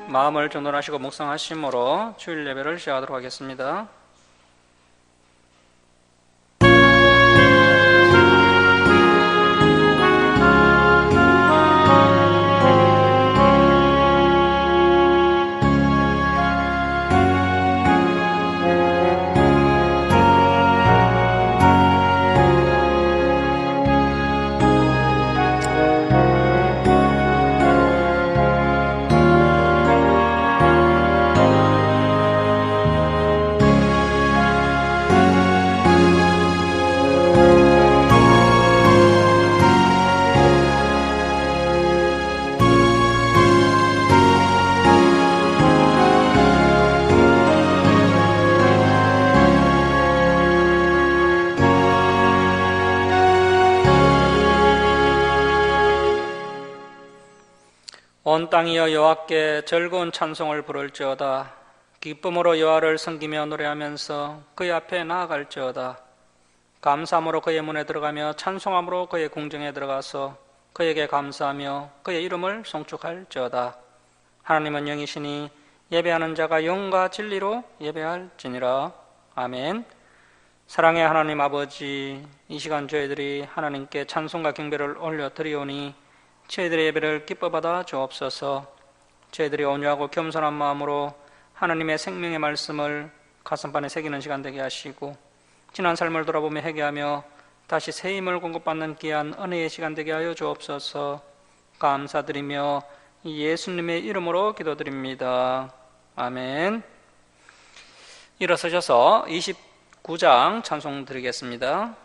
마음을 전환하시고 묵상하심으로 주일 예배를 시작하도록 하겠습니다. 온 땅이여 여호와께 즐거운 찬송을 부를지어다. 기쁨으로 여호와를 섬기며 노래하면서 그의 앞에 나아갈지어다. 감사함으로 그의 문에 들어가며 찬송함으로 그의 궁정에 들어가서 그에게 감사하며 그의 이름을 송축할지어다. 하나님은 영이시니 예배하는 자가 영과 진리로 예배할지니라. 아멘. 사랑의 하나님 아버지, 이 시간 저희들이 하나님께 찬송과 경배를 올려드리오니 저희들의 예배를 기뻐 받아 주옵소서. 저희들이 온유하고 겸손한 마음으로 하나님의 생명의 말씀을 가슴판에 새기는 시간 되게 하시고, 지난 삶을 돌아보며 회개하며 다시 새 힘을 공급받는 귀한 은혜의 시간 되게 하여 주옵소서. 감사드리며 예수님의 이름으로 기도드립니다. 아멘. 일어서셔서 29장 찬송 드리겠습니다.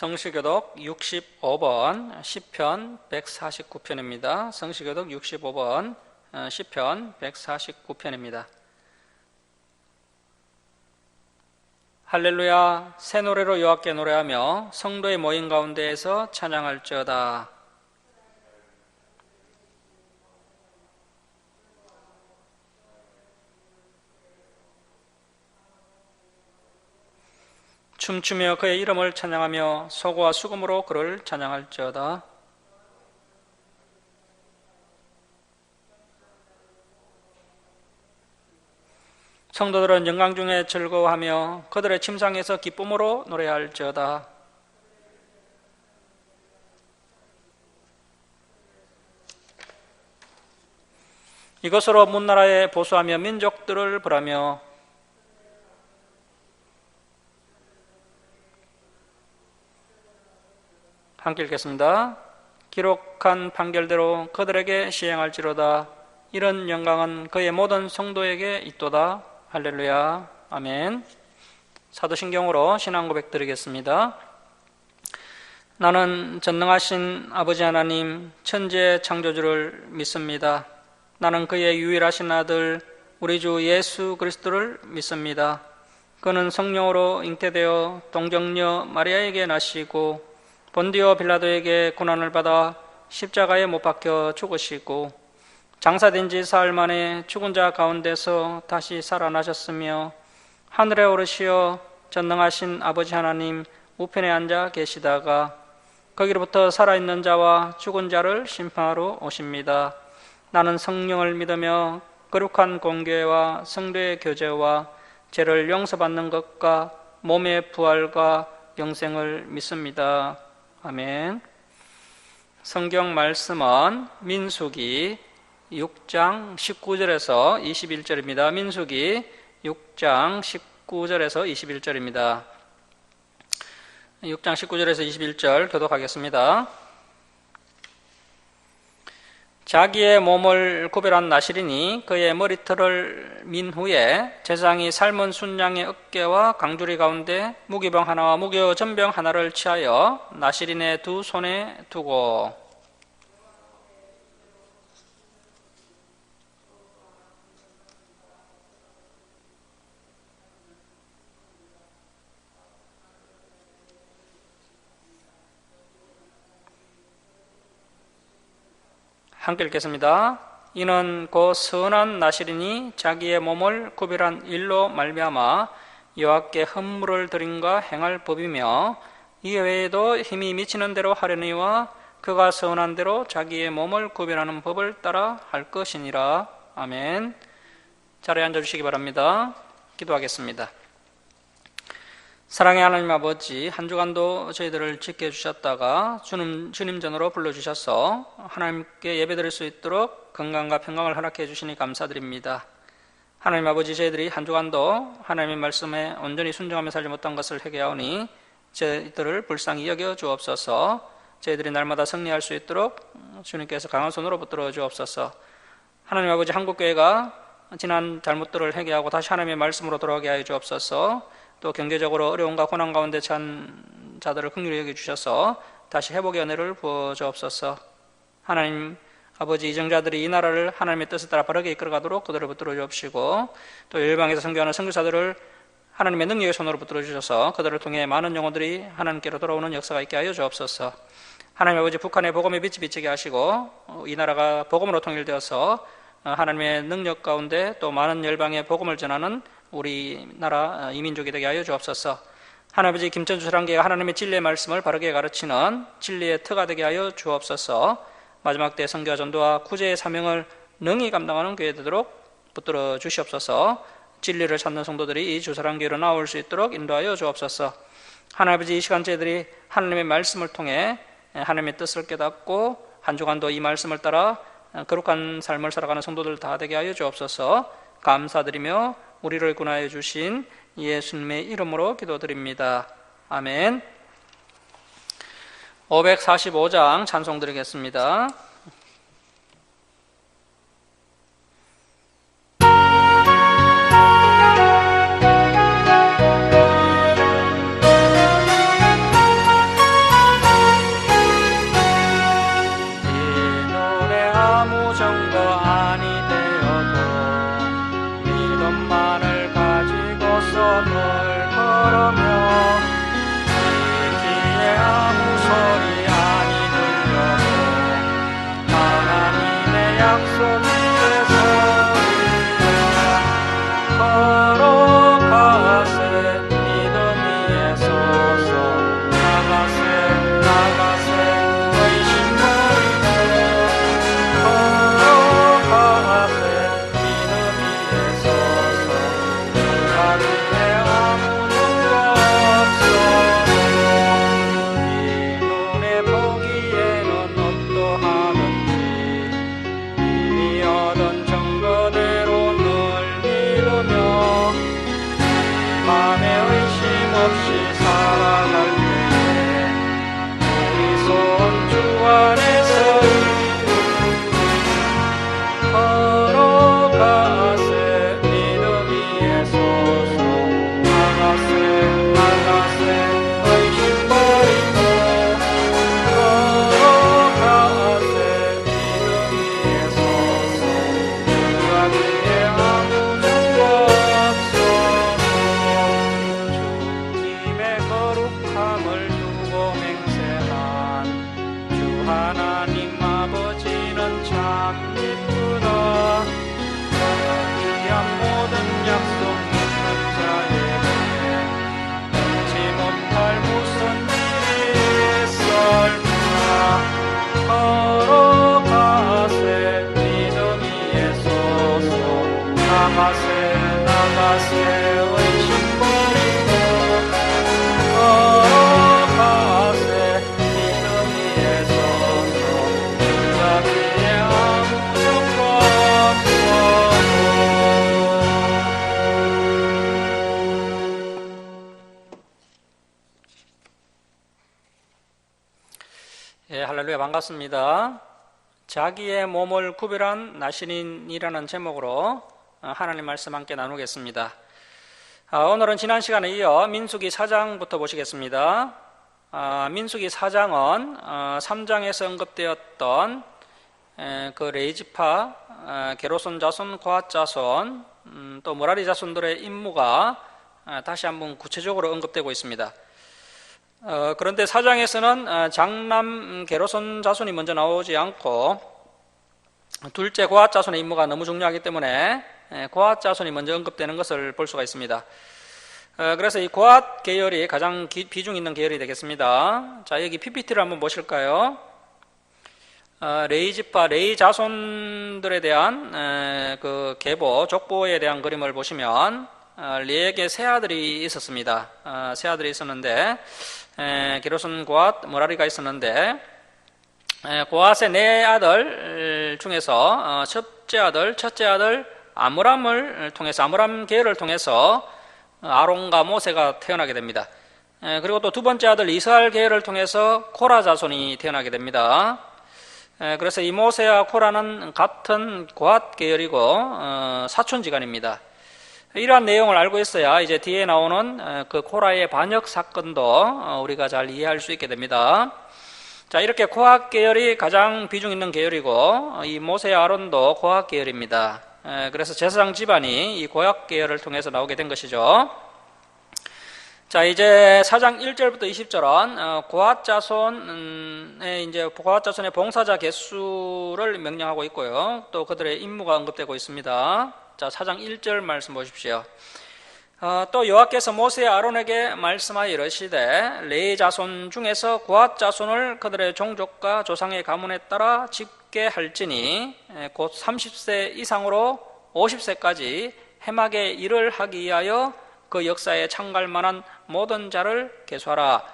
성시교독 65번 시편 149편입니다. 성시교독 65번 시편 149편입니다. 할렐루야, 새 노래로 여호와께 노래하며 성도의 모임 가운데에서 찬양할지어다. 춤추며 그의 이름을 찬양하며 소고와 수금으로 그를 찬양할지어다. 성도들은 영광 중에 즐거워하며 그들의 침상에서 기쁨으로 노래할지어다. 이것으로 문나라에 보수하며 민족들을 벌하며 함께 읽겠습니다. 기록한 판결대로 그들에게 시행할지로다. 이런 영광은 그의 모든 성도에게 있도다. 할렐루야. 아멘. 사도신경으로 신앙 고백 드리겠습니다. 나는 전능하신 아버지 하나님 천지의 창조주를 믿습니다. 나는 그의 유일하신 아들 우리 주 예수 그리스도를 믿습니다. 그는 성령으로 잉태되어 동정녀 마리아에게 나시고 본디오 빌라도에게 고난을 받아 십자가에 못 박혀 죽으시고 장사된 지 사흘 만에 죽은 자 가운데서 다시 살아나셨으며 하늘에 오르시어 전능하신 아버지 하나님 우편에 앉아 계시다가 거기로부터 살아있는 자와 죽은 자를 심판하러 오십니다. 나는 성령을 믿으며 거룩한 공교회와 성도의 교제와 죄를 용서받는 것과 몸의 부활과 영생을 믿습니다. 아멘. 성경 말씀은 민수기 6장 19절에서 21절입니다. 민수기 6장 19절에서 21절입니다. 6장 19절에서 21절 교독하겠습니다. 자기의 몸을 구별한 나실인이 그의 머리털을 민 후에 제사장이 삶은 순양의 어깨와 강주리 가운데 무기병 하나와 무교 전병 하나를 취하여 나실인의 두 손에 두고 함께 읽겠습니다. 이는 그 선한 나실인이 자기의 몸을 구별한 일로 말미암아 여호와께 헌물을 드림과 행할 법이며 이 외에도 힘이 미치는 대로 하려니와 그가 선한 대로 자기의 몸을 구별하는 법을 따라 할 것이니라. 아멘. 자리에 앉아주시기 바랍니다. 기도하겠습니다. 사랑의 하나님 아버지, 한 주간도 저희들을 지켜주셨다가 주님 전으로 불러주셔서 하나님께 예배드릴 수 있도록 건강과 평강을 허락해 주시니 감사드립니다. 하나님 아버지, 저희들이 한 주간도 하나님의 말씀에 온전히 순종하며 살지 못한 것을 회개하오니 저희들을 불쌍히 여겨 주옵소서. 저희들이 날마다 승리할 수 있도록 주님께서 강한 손으로 붙들어 주옵소서. 하나님 아버지, 한국교회가 지난 잘못들을 회개하고 다시 하나님의 말씀으로 돌아오게 하여 주옵소서. 또 경제적으로 어려움과 고난 가운데 찬 자들을 긍휼히 여겨주셔서 다시 회복의 은혜를 부어 주옵소서. 하나님 아버지, 이정자들이 이 나라를 하나님의 뜻에 따라 바르게 이끌어가도록 그들을 붙들어 주옵시고 또 열방에서 선교하는 선교사들을 하나님의 능력의 손으로 붙들어 주셔서 그들을 통해 많은 영혼들이 하나님께로 돌아오는 역사가 있게 하여 주옵소서. 하나님 아버지, 북한의 복음의 빛이 비치게 하시고 이 나라가 복음으로 통일되어서 하나님의 능력 가운데 또 많은 열방의 복음을 전하는 우리나라 이민족이 되게 하여 주옵소서. 하나님 아버지, 김천주 사랑교회가 하나님의 진리의 말씀을 바르게 가르치는 진리의 터가 되게 하여 주옵소서. 마지막 때 선교와 전도와 구제의 사명을 능히 감당하는 교회 되도록 붙들어 주시옵소서. 진리를 찾는 성도들이 이 주사랑교회로 나올 수 있도록 인도하여 주옵소서. 하나님 아버지, 이 시간 저희들이 하나님의 말씀을 통해 하나님의 뜻을 깨닫고 한 주간도 이 말씀을 따라 거룩한 삶을 살아가는 성도들 다 되게 하여 주옵소서. 감사드리며 우리를 구원하여 주신 예수님의 이름으로 기도드립니다. 아멘. 545장 찬송 드리겠습니다. 하나님 아버지는 참 기쁘다. 귀한 모든 약속 믿는 자에게 잊지 못할 무슨 일이 있을까. 걸어가세 믿음 위에 서서 나가세 나가세 의심 버리고 걸어가세 믿음 위에 서서 무작위에 아무 조건 예, 할렐루야, 반갑습니다. 자기의 몸을 구별한 나신인이라는 제목으로 하나님 말씀 함께 나누겠습니다. 오늘은 지난 시간에 이어 민수기 4장부터 보시겠습니다. 민수기 4장은 3장에서 언급되었던 그 레이지파, 게르손 자손, 거핫 자손, 또 므라리 자손들의 임무가 다시 한번 구체적으로 언급되고 있습니다. 그런데 4장에서는 장남 게르손 자손이 먼저 나오지 않고 둘째 거핫 자손의 임무가 너무 중요하기 때문에 거핫 자손이 먼저 언급되는 것을 볼 수가 있습니다. 그래서 이 거핫 계열이 가장 비중 있는 계열이 되겠습니다. 자, 여기 PPT를 한번 보실까요? 레이지파, 레이 자손들에 대한 그 계보, 족보에 대한 그림을 보시면 레에게 세 아들이 있었습니다. 세 아들이 있었는데 게르손, 거핫, 므라리가 있었는데 거핫의 네 아들 중에서 첫째 아들 아므람을 통해서, 아므람 계열을 통해서 아론과 모세가 태어나게 됩니다. 그리고 또 두 번째 아들 이스라엘 계열을 통해서 코라 자손이 태어나게 됩니다. 그래서 이 모세와 코라는 같은 거핫 계열이고 사촌지간입니다. 이러한 내용을 알고 있어야 이제 뒤에 나오는 그 코라의 반역 사건도 우리가 잘 이해할 수 있게 됩니다. 자, 이렇게 거핫 계열이 가장 비중 있는 계열이고 이 모세 아론도 거핫 계열입니다. 그래서 제사장 집안이 이 거핫 계열을 통해서 나오게 된 것이죠. 자, 이제 4장 1절부터 20절은 거핫 자손의 이제 거핫 자손의 봉사자 개수를 명령하고 있고요. 또 그들의 임무가 언급되고 있습니다. 자, 4장 1절 말씀 보십시오. 또 여호와께서 모세 아론에게 말씀하여 이르시되 레위 자손 중에서 거핫 자손을 그들의 종족과 조상의 가문에 따라 집게 할지니 곧 30세 이상으로 50세까지 해막의 일을 하기 위하여 그 역사에 참가할 만한 모든 자를 계수하라.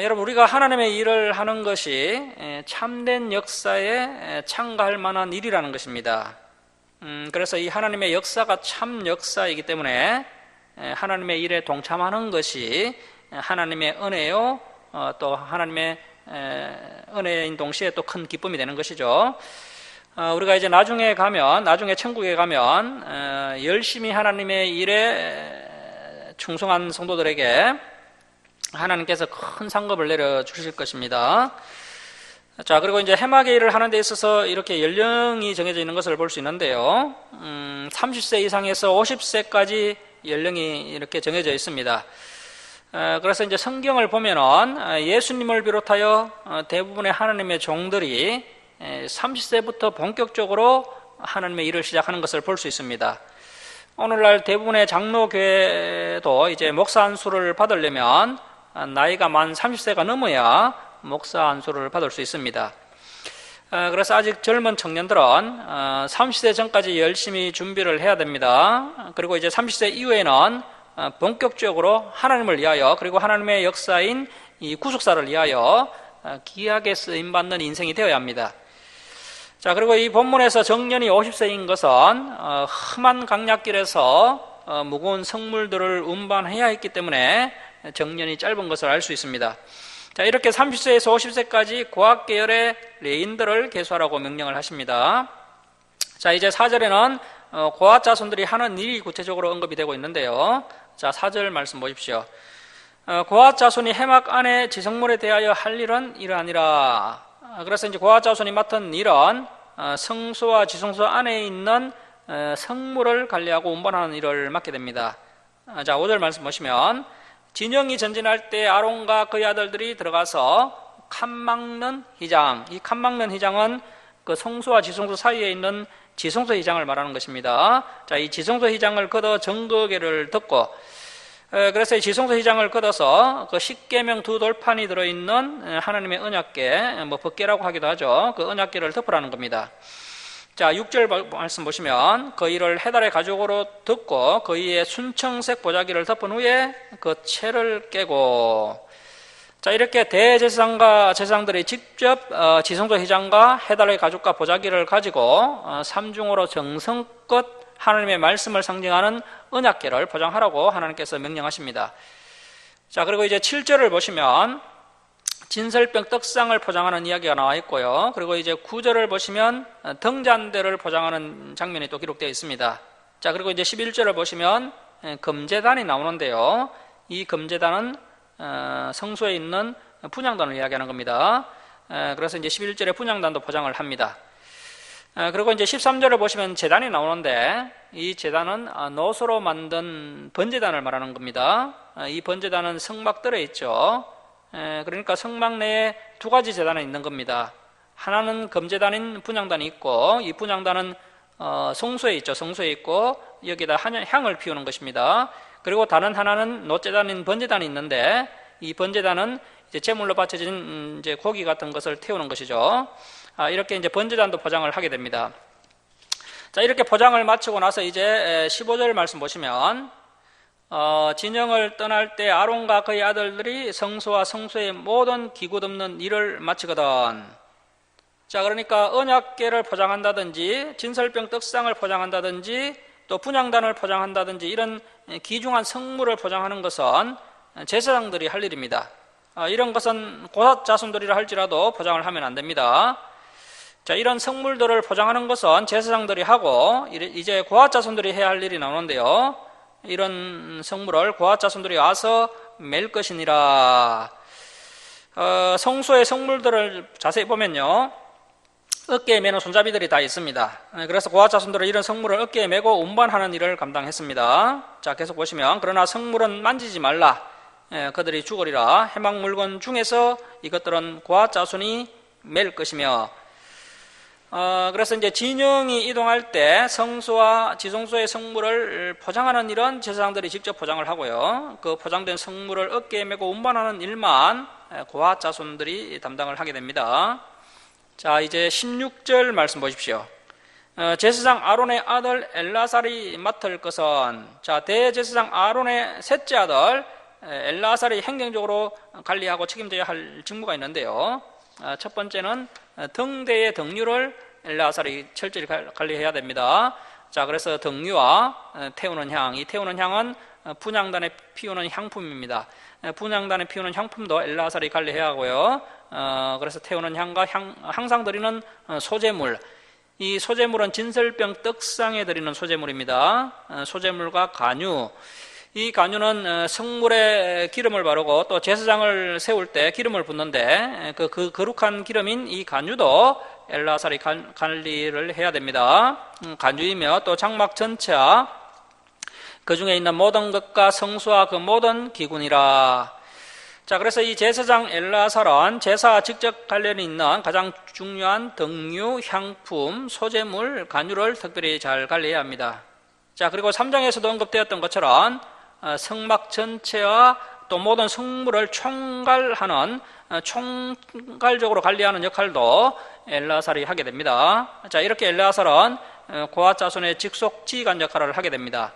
여러분, 우리가 하나님의 일을 하는 것이 참된 역사에 참가할 만한 일이라는 것입니다. 그래서 이 하나님의 역사가 참 역사이기 때문에 하나님의 일에 동참하는 것이 하나님의 은혜요, 또 하나님의 은혜인 동시에 또 큰 기쁨이 되는 것이죠. 우리가 이제 나중에 천국에 가면 열심히 하나님의 일에 충성한 성도들에게 하나님께서 큰 상급을 내려주실 것입니다. 자, 그리고 이제 해막의 일을 하는 데 있어서 이렇게 연령이 정해져 있는 것을 볼 수 있는데요. 30세 이상에서 50세까지 연령이 이렇게 정해져 있습니다. 그래서 이제 성경을 보면은 예수님을 비롯하여 대부분의 하나님의 종들이 30세부터 본격적으로 하나님의 일을 시작하는 것을 볼 수 있습니다. 오늘날 대부분의 장로교회도 이제 목사 안수를 받으려면 나이가 만 30세가 넘어야 목사 안수를 받을 수 있습니다. 그래서 아직 젊은 청년들은 30세 전까지 열심히 준비를 해야 됩니다. 그리고 이제 30세 이후에는 본격적으로 하나님을 위하여, 그리고 하나님의 역사인 이 구속사를 위하여 귀하게 쓰임받는 인생이 되어야 합니다. 자, 그리고 이 본문에서 정년이 50세인 것은 험한 강약길에서 무거운 성물들을 운반해야 했기 때문에 정년이 짧은 것을 알 수 있습니다. 자, 이렇게 30세에서 50세까지 고학 계열의 레인들을 계수하라고 명령을 하십니다. 자, 이제 4절에는 고학 자손들이 하는 일이 구체적으로 언급이 되고 있는데요. 자, 4절 말씀 보십시오. 고학 자손이 해막 안에 지성물에 대하여 할 일은 이러하니라. 그래서 이제 고학 자손이 맡은 일은 성소와 지성소 안에 있는 성물을 관리하고 운반하는 일을 맡게 됩니다. 자, 5절 말씀 보시면 진영이 전진할 때 아론과 그의 아들들이 들어가서 칸 막는 휘장. 이 칸 막는 휘장은 그 성소와 지성소 사이에 있는 지성소 휘장을 말하는 것입니다. 자, 이 지성소 휘장을 걷어 정거계를 덮고, 그래서 이 지성소 휘장을 걷어서 그 십계명 두 돌판이 들어있는 하나님의 언약궤, 뭐 법궤라고 하기도 하죠. 그 언약궤를 덮으라는 겁니다. 자, 6절 말씀 보시면 그 이를 해달의 가죽으로 덮고 그 위에 순청색 보자기를 덮은 후에 그 채를 깨고, 자, 이렇게 대제사장과 제사장들이 직접 지성소 휘장과 해달의 가죽과 보자기를 가지고 삼중으로 정성껏 하나님의 말씀을 상징하는 언약궤를 포장하라고 하나님께서 명령하십니다. 자, 그리고 이제 7절을 보시면 진설병 떡상을 포장하는 이야기가 나와 있고요. 그리고 이제 9절을 보시면 등잔대를 포장하는 장면이 또 기록되어 있습니다. 자, 그리고 이제 11절을 보시면 금제단이 나오는데요. 이 금제단은 성소에 있는 분향단을 이야기하는 겁니다. 그래서 이제 11절에 분향단도 포장을 합니다. 그리고 이제 13절을 보시면 제단이 나오는데 이 제단은 노소로 만든 번제단을 말하는 겁니다. 이 번제단은 성막들에 있죠. 그러니까 성막 내에 두 가지 제단이 있는 겁니다. 하나는 금제단인 분향단이 있고, 이 분향단은 성소에 있죠. 성소에 있고 여기다 향을 피우는 것입니다. 그리고 다른 하나는 노제단인 번제단이 있는데, 이 번제단은 이제 제물로 바쳐진 이제 고기 같은 것을 태우는 것이죠. 이렇게 이제 번제단도 포장을 하게 됩니다. 자, 이렇게 포장을 마치고 나서 이제 15절 말씀 보시면 진영을 떠날 때 아론과 그의 아들들이 성소와 성소의 모든 기구 덮는 일을 마치거든. 자, 그러니까 언약궤를 포장한다든지 진설병 떡상을 포장한다든지 또 분향단을 포장한다든지 이런 귀중한 성물을 포장하는 것은 제사장들이 할 일입니다. 이런 것은 고사 자손들이라 할지라도 포장을 하면 안 됩니다. 자, 이런 성물들을 포장하는 것은 제사장들이 하고 이제 고핫 자손들이 해야 할 일이 나오는데요. 이런 성물을 고핫 자손들이 와서 맬 것이니라. 성소의 성물들을 자세히 보면요, 어깨에 매는 손잡이들이 다 있습니다. 그래서 고핫 자손들은 이런 성물을 어깨에 메고 운반하는 일을 감당했습니다. 자, 계속 보시면 그러나 성물은 만지지 말라. 그들이 죽으리라. 해막 물건 중에서 이것들은 고핫 자손이 맬 것이며, 그래서 이제 진영이 이동할 때 성소와 지성소의 성물을 포장하는 일은 제사장들이 직접 포장을 하고요. 그 포장된 성물을 어깨에 메고 운반하는 일만 고핫 자손들이 담당을 하게 됩니다. 자, 이제 16절 말씀 보십시오. 제사장 아론의 아들 엘라살이 맡을 것은, 자, 대제사장 아론의 셋째 아들 엘라살이 행정적으로 관리하고 책임져야 할 직무가 있는데요. 첫 번째는 등대의 등류를 엘라살이 철저히 관리해야 됩니다. 자, 그래서 등류와 태우는 향, 이 태우는 향은 분향단에 피우는 향품입니다. 분향단에 피우는 향품도 엘라살이 관리해야 하고요. 그래서 태우는 향과 항상 드리는 소제물, 이 소제물은 진설병 떡상에 드리는 소제물입니다. 소제물과 간유, 이 간유는 성물에 기름을 바르고 또 제사장을 세울 때 기름을 붓는데 그 거룩한 기름인 이 간유도 엘라살이 관리를 해야 됩니다. 간유이며 또 장막 전체와 그 중에 있는 모든 것과 성소와 그 모든 기군이라. 자, 그래서 이 제사장 엘라살은 제사와 직접 관련이 있는 가장 중요한 등유, 향품, 소제물, 간유를 특별히 잘 관리해야 합니다. 자, 그리고 3장에서도 언급되었던 것처럼 성막 전체와 또 모든 성물을 총괄하는, 총괄적으로 관리하는 역할도 엘라살이 하게 됩니다. 자, 이렇게 엘라살은 고핫 자손의 직속 지휘관 역할을 하게 됩니다.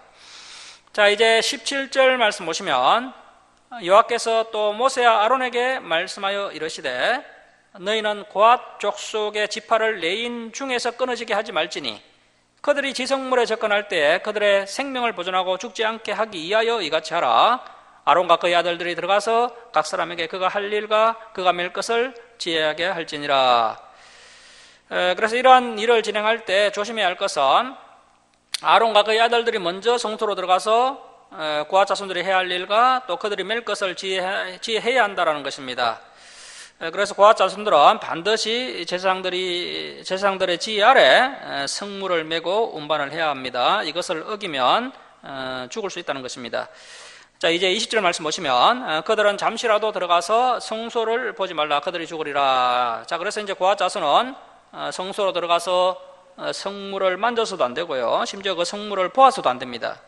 자, 이제 17절 말씀 보시면 여호와께서 또 모세와 아론에게 말씀하여 이르시되 너희는 고핫 족속의 지파를 레인 중에서 끊어지게 하지 말지니 그들이 지성물에 접근할 때 그들의 생명을 보존하고 죽지 않게 하기 위하여 이같이 하라. 아론과 그의 아들들이 들어가서 각 사람에게 그가 할 일과 그가 맬 것을 지혜하게 할지니라. 그래서 이러한 일을 진행할 때 조심해야 할 것은 아론과 그의 아들들이 먼저 성소로 들어가서 고핫 자손들이 해야 할 일과 또 그들이 맬 것을 지혜해야 한다는 것입니다. 그래서 고핫 자손들은 반드시 제사장들의 지휘 아래 성물을 메고 운반을 해야 합니다. 이것을 어기면 죽을 수 있다는 것입니다. 자, 이제 20절 말씀 보시면 그들은 잠시라도 들어가서 성소를 보지 말라. 그들이 죽으리라. 자, 그래서 이제 고아 자손은 성소로 들어가서 성물을 만져서도 안 되고요. 심지어 그 성물을 보아서도 안 됩니다.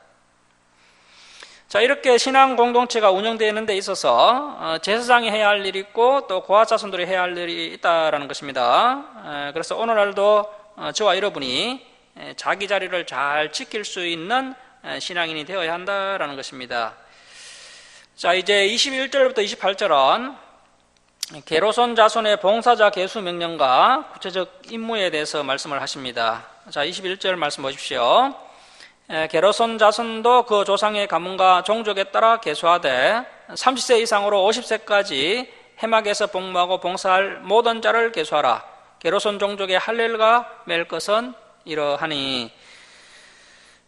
자, 이렇게 신앙 공동체가 운영되는 데 있어서 제사장이 해야 할 일이 있고 또 고아 자손들이 해야 할 일이 있다라는 것입니다. 그래서 오늘날도 저와 여러분이 자기 자리를 잘 지킬 수 있는 신앙인이 되어야 한다라는 것입니다. 자, 이제 21절부터 28절은 게르손 자손의 봉사자 계수 명령과 구체적 임무에 대해서 말씀을 하십니다. 자, 21절 말씀 보십시오. 게르손 자손도 그 조상의 가문과 종족에 따라 계수하되 30세 이상으로 50세까지 해막에서 복무하고 봉사할 모든 자를 계수하라. 게르손 종족의 할 일과 맬 것은 이러하니.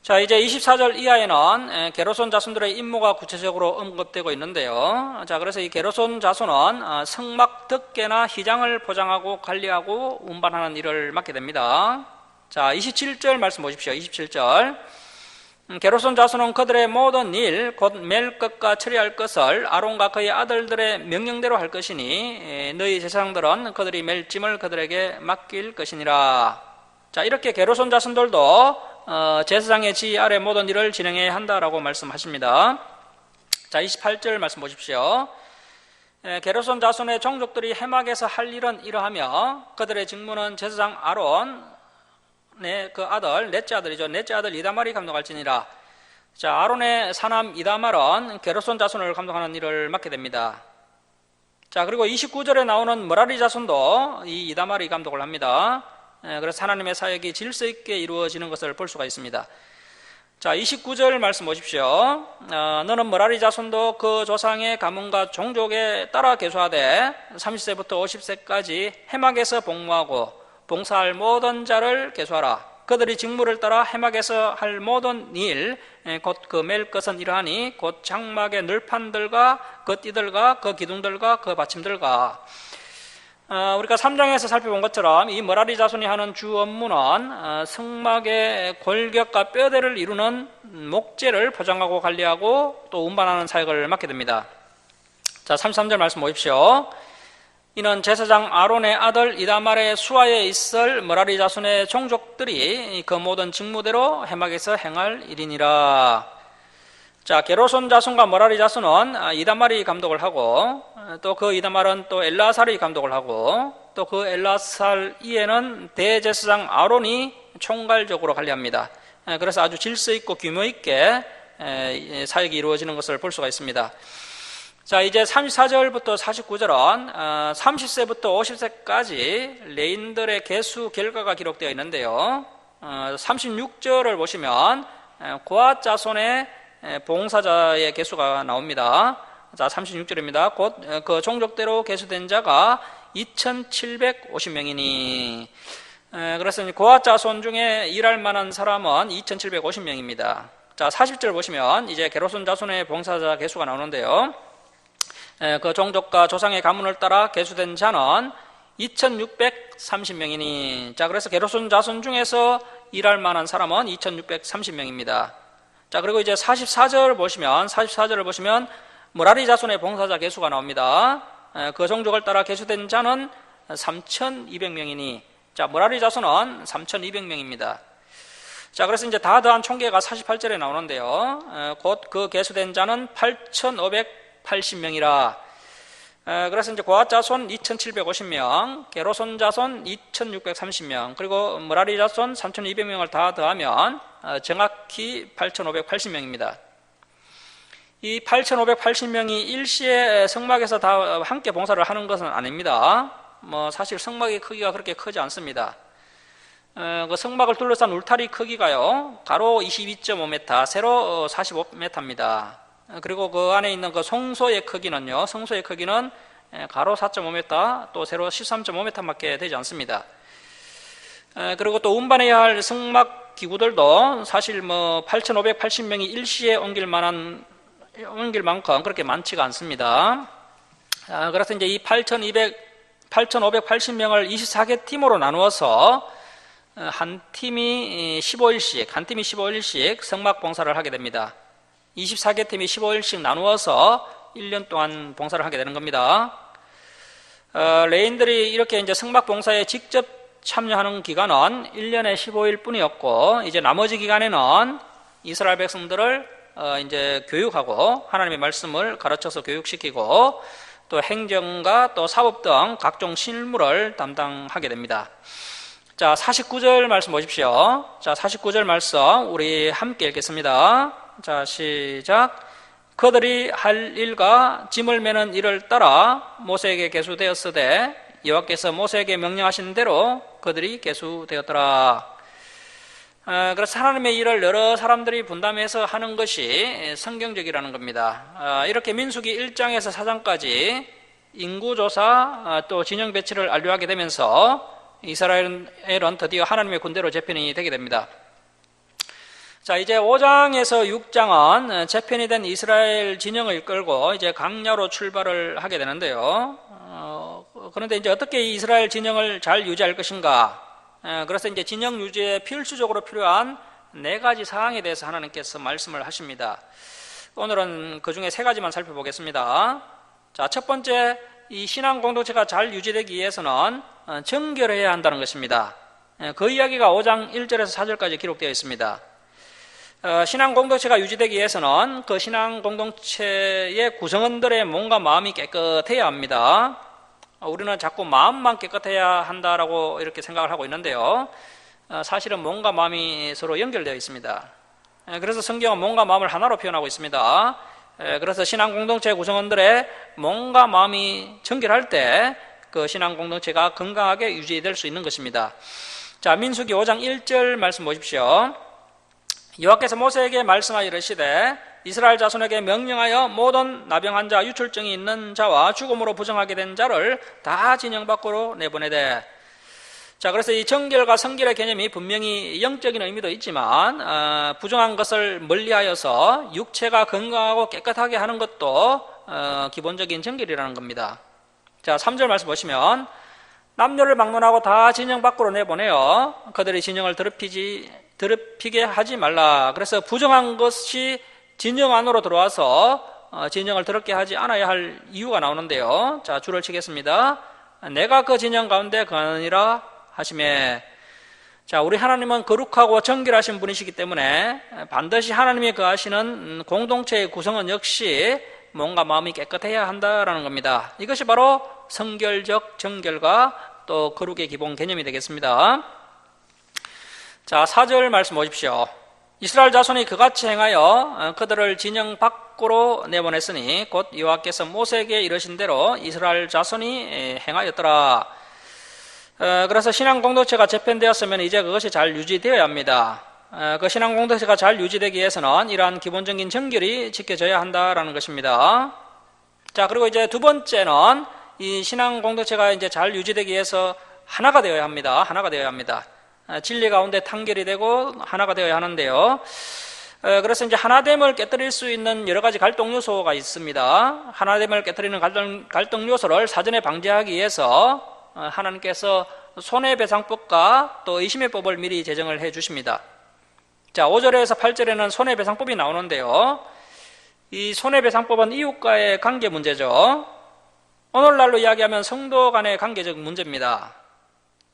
자, 이제 24절 이하에는 게르손 자손들의 임무가 구체적으로 언급되고 있는데요. 자, 그래서 이 게르손 자손은 성막 덮개나 휘장을 포장하고 관리하고 운반하는 일을 맡게 됩니다. 자, 27절 말씀 보십시오. 27절. 게르손 자손은 그들의 모든 일, 곧 맬 것과 처리할 것을 아론과 그의 아들들의 명령대로 할 것이니 너희 제사장들은 그들이 맬 짐을 그들에게 맡길 것이니라. 자, 이렇게 게르손 자손들도 제사장의 지휘 아래 모든 일을 진행해야 한다라고 말씀하십니다. 자, 28절 말씀 보십시오. 게르손 자손의 종족들이 해막에서 할 일은 이러하며 그들의 직무는 제사장 아론의 그 아들 넷째 아들이죠. 넷째 아들 이다말이 감독할지니라. 자, 아론의 사남 이다말은 게르손 자손을 감독하는 일을 맡게 됩니다. 자, 그리고 29절에 나오는 므라리 자손도 이 이다말이 감독을 합니다. 그래서 하나님의 사역이 질서 있게 이루어지는 것을 볼 수가 있습니다. 자, 29절 말씀 보십시오. 너는 므라리 자손도 그 조상의 가문과 종족에 따라 계수하되 30세부터 50세까지 해막에서 복무하고 봉사할 모든 자를 계수하라. 그들이 직무를 따라 해막에서 할 모든 일, 곧 그 맬 것은 이러하니 곧 장막의 늘판들과 그 띠들과 그 기둥들과 그 받침들과. 우리가 3장에서 살펴본 것처럼 이 므라리 자손이 하는 주 업무는 성막의 골격과 뼈대를 이루는 목재를 포장하고 관리하고 또 운반하는 사역을 맡게 됩니다. 자, 33절 말씀 보십시오. 이는 제사장 아론의 아들 이다말의 수하에 있을 므라리 자손의 종족들이 그 모든 직무대로 해막에서 행할 일이니라. 자, 게르손 자손과 므라리 자손은 이다말이 감독을 하고 또 그 이다말은 또 엘라살이 감독을 하고 또 그 엘라살 이에는 대제사장 아론이 총괄적으로 관리합니다. 그래서 아주 질서 있고 규모 있게 사역이 이루어지는 것을 볼 수가 있습니다. 자, 이제 34절부터 49절은 30세부터 50세까지 레인들의 계수 결과가 기록되어 있는데요. 36절을 보시면 고앗 자손의 봉사자의 계수가 나옵니다. 자, 36절입니다. 곧 그 종족대로 계수된 자가 2750명이니. 그래서 고앗 자손 중에 일할 만한 사람은 2750명입니다. 자, 40절 보시면 이제 게르손 자손의 봉사자 계수가 나오는데요. 그 종족과 조상의 가문을 따라 계수된 자는 2630명이니. 자, 그래서 게르손 자손 중에서 일할 만한 사람은 2630명입니다. 자, 그리고 이제 44절을 보시면 므라리 자손의 봉사자 계수가 나옵니다. 그 종족을 따라 계수된 자는 3200명이니. 자, 므라리 자손은 3200명입니다. 자, 그래서 이제 다 더한 총계가 48절에 나오는데요. 곧 그 계수된 자는 8580명이라. 그래서 이제 고앗 자손 2750명, 게르손 자손 2630명, 그리고 므라리 자손 3200명을 다 더하면 정확히 8580명입니다. 이 8580명이 일시에 성막에서 다 함께 봉사를 하는 것은 아닙니다. 사실 성막의 크기가 그렇게 크지 않습니다. 그 성막을 둘러싼 울타리 크기가요, 가로 22.5m, 세로 45m입니다. 그리고 그 안에 있는 그 성소의 크기는요, 가로 4.5m, 또 세로 13.5m밖에 되지 않습니다. 그리고 또 운반해야 할 성막 기구들도 사실 8580명이 일시에 옮길 만큼 그렇게 많지가 않습니다. 그래서 이제 이 8580명을 24개 팀으로 나누어서 한 팀이 15일씩 성막 봉사를 하게 됩니다. 24개 팀이 15일씩 나누어서 1년 동안 봉사를 하게 되는 겁니다. 레인들이 이렇게 이제 성막 봉사에 직접 참여하는 기간은 1년에 15일 뿐이었고, 이제 나머지 기간에는 이스라엘 백성들을 이제 교육하고 하나님의 말씀을 가르쳐서 교육시키고 또 행정과 또 사법 등 각종 실무를 담당하게 됩니다. 자, 49절 말씀 보십시오. 자, 49절 말씀 우리 함께 읽겠습니다. 자, 시작. 그들이 할 일과 짐을 매는 일을 따라 모세에게 계수되었으되 여호와께서 모세에게 명령하신 대로 그들이 계수되었더라. 그래서 하나님의 일을 여러 사람들이 분담해서 하는 것이 성경적이라는 겁니다. 이렇게 민수기 1장에서 4장까지 인구조사 또 진영 배치를 완료하게 되면서 이스라엘은 드디어 하나님의 군대로 재편이 되게 됩니다. 자, 이제 5장에서 6장은 재편이 된 이스라엘 진영을 이끌고 이제 광야로 출발을 하게 되는데요. 그런데 이제 어떻게 이 이스라엘 진영을 잘 유지할 것인가? 그래서 이제 진영 유지에 필수적으로 필요한 4가지 사항에 대해서 하나님께서 말씀을 하십니다. 오늘은 그 중에 3가지만 살펴보겠습니다. 자, 첫 번째, 이 신앙 공동체가 잘 유지되기 위해서는 정결해야 한다는 것입니다. 그 이야기가 5장 1절에서 4절까지 기록되어 있습니다. 신앙 공동체가 유지되기 위해서는 그 신앙 공동체의 구성원들의 몸과 마음이 깨끗해야 합니다. 우리는 자꾸 마음만 깨끗해야 한다라고 이렇게 생각을 하고 있는데요. 사실은 몸과 마음이 서로 연결되어 있습니다. 그래서 성경은 몸과 마음을 하나로 표현하고 있습니다. 그래서 신앙 공동체 구성원들의 몸과 마음이 정결할 때 그 신앙 공동체가 건강하게 유지될 수 있는 것입니다. 자, 민수기 5장 1절 말씀 보십시오. 여호와께서 모세에게 말씀하여 이르시되 이스라엘 자손에게 명령하여 모든 나병한 자, 유출증이 있는 자와 죽음으로 부정하게 된 자를 다 진영 밖으로 내보내되. 자, 그래서 이 정결과 성결의 개념이 분명히 영적인 의미도 있지만 부정한 것을 멀리하여서 육체가 건강하고 깨끗하게 하는 것도 기본적인 정결이라는 겁니다. 자, 3절 말씀 보시면 남녀를 막론하고 다 진영 밖으로 내보내어 그들이 진영을 더럽히게 하지 말라. 그래서 부정한 것이 진영 안으로 들어와서 진영을 더럽게 하지 않아야 할 이유가 나오는데요. 자, 줄을 치겠습니다. 내가 그 진영 가운데 거하느니라 하시매. 자, 우리 하나님은 거룩하고 정결하신 분이시기 때문에 반드시 하나님이 거하시는 공동체의 구성원 역시 몸과 마음이 깨끗해야 한다라는 겁니다. 이것이 바로 성결적 정결과 또 거룩의 기본 개념이 되겠습니다. 자, 4절 말씀 보십시오. 이스라엘 자손이 그같이 행하여 그들을 진영 밖으로 내보냈으니 곧 여호와께서 모세에게 이르신 대로 이스라엘 자손이 행하였더라. 그래서 신앙 공동체가 재편되었으면 이제 그것이 잘 유지되어야 합니다. 그 신앙 공동체가 잘 유지되기 위해서는 이러한 기본적인 정결이 지켜져야 한다라는 것입니다. 자, 그리고 이제 두 번째는 이 신앙 공동체가 이제 잘 유지되기 위해서 하나가 되어야 합니다. 하나가 되어야 합니다. 진리 가운데 탄결이 되고 하나가 되어야 하는데요. 그래서 이제 하나됨을 깨뜨릴 수 있는 여러 가지 갈등 요소가 있습니다. 하나됨을 깨뜨리는 갈등 요소를 사전에 방지하기 위해서 하나님께서 손해배상법과 또 의심의법을 미리 제정을 해 주십니다. 자, 5절에서 8절에는 손해배상법이 나오는데요. 이 손해배상법은 이웃과의 관계 문제죠. 오늘날로 이야기하면 성도 간의 관계적 문제입니다.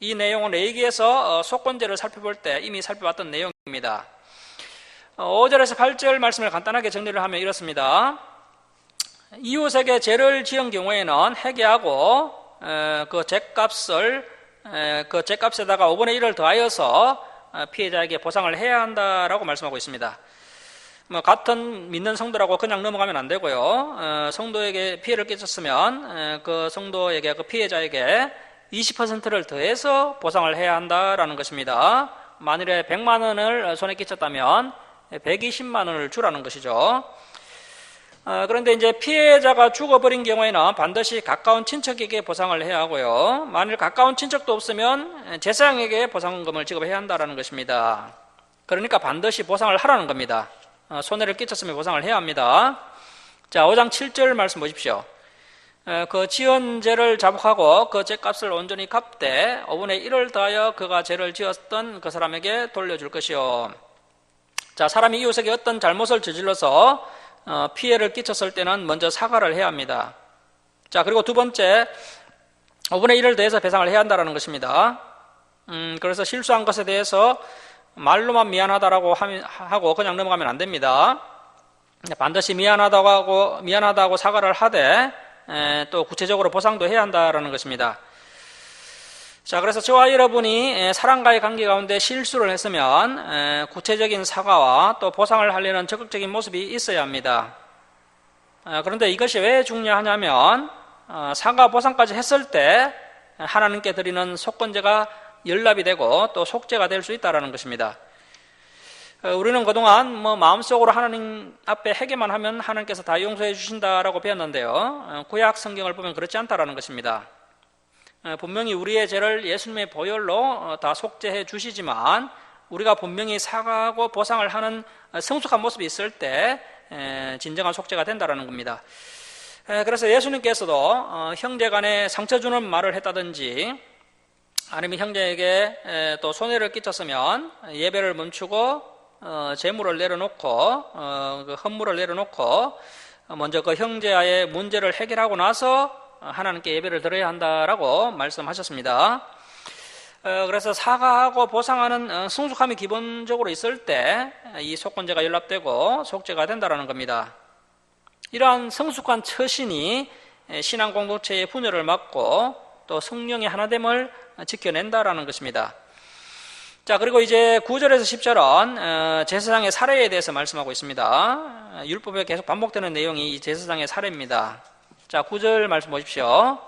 이 내용은 레위기에서 속건제를 살펴볼 때 이미 살펴봤던 내용입니다. 5절에서 8절 말씀을 간단하게 정리를 하면 이렇습니다. 이웃에게 죄를 지은 경우에는 회개하고 그 죄값에다가 5분의 1을 더하여서 피해자에게 보상을 해야 한다라고 말씀하고 있습니다. 같은 믿는 성도라고 그냥 넘어가면 안 되고요. 성도에게 피해를 끼쳤으면 그 성도에게, 그 피해자에게 20%를 더해서 보상을 해야 한다라는 것입니다. 만일에 100만 원을 손에 끼쳤다면 120만 원을 주라는 것이죠. 그런데 이제 피해자가 죽어버린 경우에는 반드시 가까운 친척에게 보상을 해야 하고요. 만일 가까운 친척도 없으면 제사장에게 보상금을 지급해야 한다는 것입니다. 그러니까 반드시 보상을 하라는 겁니다. 손해를 끼쳤으면 보상을 해야 합니다. 자, 5장 7절 말씀 보십시오. 그 지은 죄를 자복하고 그 죄값을 온전히 갚되 5분의 1을 더하여 그가 죄를 지었던 그 사람에게 돌려줄 것이요. 자, 사람이 이웃에게 어떤 잘못을 저질러서 피해를 끼쳤을 때는 먼저 사과를 해야 합니다. 자, 그리고 두 번째, 5분의 1을 더해서 배상을 해야 한다는 것입니다. 그래서 실수한 것에 대해서 말로만 미안하다라고 하고 그냥 넘어가면 안 됩니다. 반드시 미안하다고 사과를 하되 또 구체적으로 보상도 해야 한다는 것입니다. 자, 그래서 저와 여러분이 사람과의 관계 가운데 실수를 했으면 구체적인 사과와 또 보상을 하려는 적극적인 모습이 있어야 합니다. 그런데 이것이 왜 중요하냐면 사과 보상까지 했을 때 하나님께 드리는 속건제가 연납이 되고 또 속죄가 될 수 있다는 것입니다. 우리는 그동안 마음속으로 하나님 앞에 회개만 하면 하나님께서 다 용서해 주신다라고 배웠는데요, 구약 성경을 보면 그렇지 않다라는 것입니다. 분명히 우리의 죄를 예수님의 보혈로 다 속죄해 주시지만 우리가 분명히 사과하고 보상을 하는 성숙한 모습이 있을 때 진정한 속죄가 된다는 겁니다. 그래서 예수님께서도 형제 간에 상처 주는 말을 했다든지 아니면 형제에게 또 손해를 끼쳤으면 예배를 멈추고 재물을 내려놓고 그 헌물을 내려놓고 먼저 그 형제와의 문제를 해결하고 나서 하나님께 예배를 드려야 한다라고 말씀하셨습니다. 그래서 사과하고 보상하는 성숙함이 기본적으로 있을 때 이 속건제가 연납되고 속죄가 된다는 겁니다. 이러한 성숙한 처신이 신앙 공동체의 분열을 막고 또 성령의 하나됨을 지켜낸다라는 것입니다. 자, 그리고 이제 9절에서 10절은 제사장의 사례에 대해서 말씀하고 있습니다. 율법에 계속 반복되는 내용이 이 제사장의 사례입니다. 자, 9절 말씀 보십시오.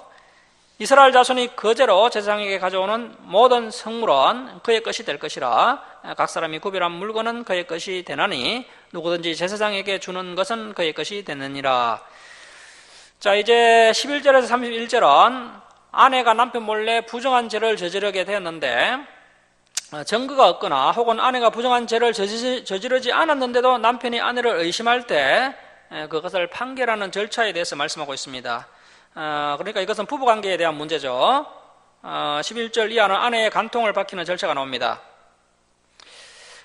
이스라엘 자손이 거제로 제사장에게 가져오는 모든 성물은 그의 것이 될 것이라 각 사람이 구별한 물건은 그의 것이 되나니 누구든지 제사장에게 주는 것은 그의 것이 되느니라. 자, 이제 11절에서 31절은 아내가 남편 몰래 부정한 죄를 저지르게 되었는데 증거가 없거나 혹은 아내가 부정한 죄를 저지르지 않았는데도 남편이 아내를 의심할 때 그것을 판결하는 절차에 대해서 말씀하고 있습니다. 그러니까 이것은 부부관계에 대한 문제죠. 11절 이하는 아내의 간통을 밝히는 절차가 나옵니다.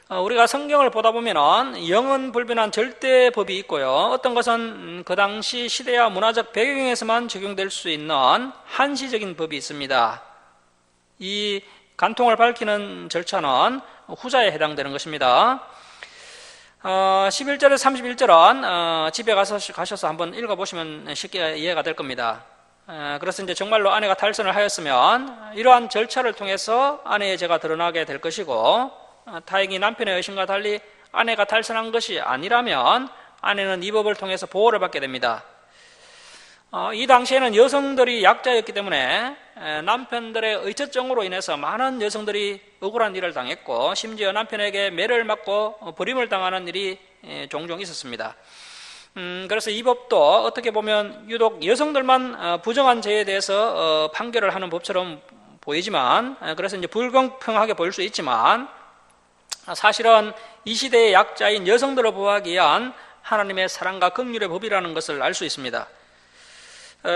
우리가 성경을 보다 보면 영은 불변한 절대법이 있고요, 어떤 것은 그 당시 시대와 문화적 배경에서만 적용될 수 있는 한시적인 법이 있습니다. 이 간통을 밝히는 절차는 후자에 해당되는 것입니다. 11절에서 31절은 집에 가셔서 한번 읽어보시면 쉽게 이해가 될 겁니다. 그래서 이제 정말로 아내가 탈선을 하였으면 이러한 절차를 통해서 아내의 죄가 드러나게 될 것이고, 다행히 남편의 의심과 달리 아내가 탈선한 것이 아니라면 아내는 이 법을 통해서 보호를 받게 됩니다. 이 당시에는 여성들이 약자였기 때문에 남편들의 의처증으로 인해서 많은 여성들이 억울한 일을 당했고 심지어 남편에게 매를 맞고 버림을 당하는 일이 종종 있었습니다. 그래서 이 법도 어떻게 보면 유독 여성들만 부정한 죄에 대해서 판결을 하는 법처럼 보이지만, 그래서 이제 불공평하게 보일 수 있지만 사실은 이 시대의 약자인 여성들을 보호하기 위한 하나님의 사랑과 긍휼의 법이라는 것을 알 수 있습니다.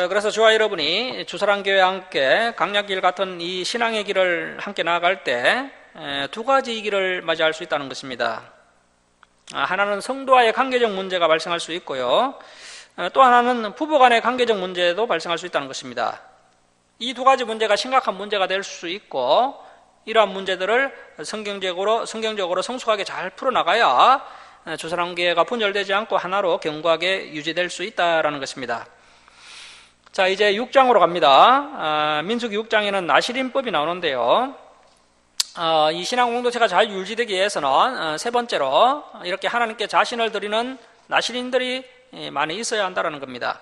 그래서 저와 여러분이 주사랑교회와 함께 강약길 같은 이 신앙의 길을 함께 나아갈 때 두 가지 길을 맞이할 수 있다는 것입니다. 하나는 성도와의 관계적 문제가 발생할 수 있고요, 또 하나는 부부간의 관계적 문제도 발생할 수 있다는 것입니다. 이 두 가지 문제가 심각한 문제가 될 수 있고, 이러한 문제들을 성경적으로 성숙하게 잘 풀어나가야 주사랑교회가 분열되지 않고 하나로 견고하게 유지될 수 있다는 것입니다. 자, 이제 6장으로 갑니다. 민수기 6장에는 나시린법이 나오는데요, 이 신앙 공동체가 잘 유지되기 위해서는 세 번째로 이렇게 하나님께 자신을 드리는 나시린들이 많이 있어야 한다는 겁니다.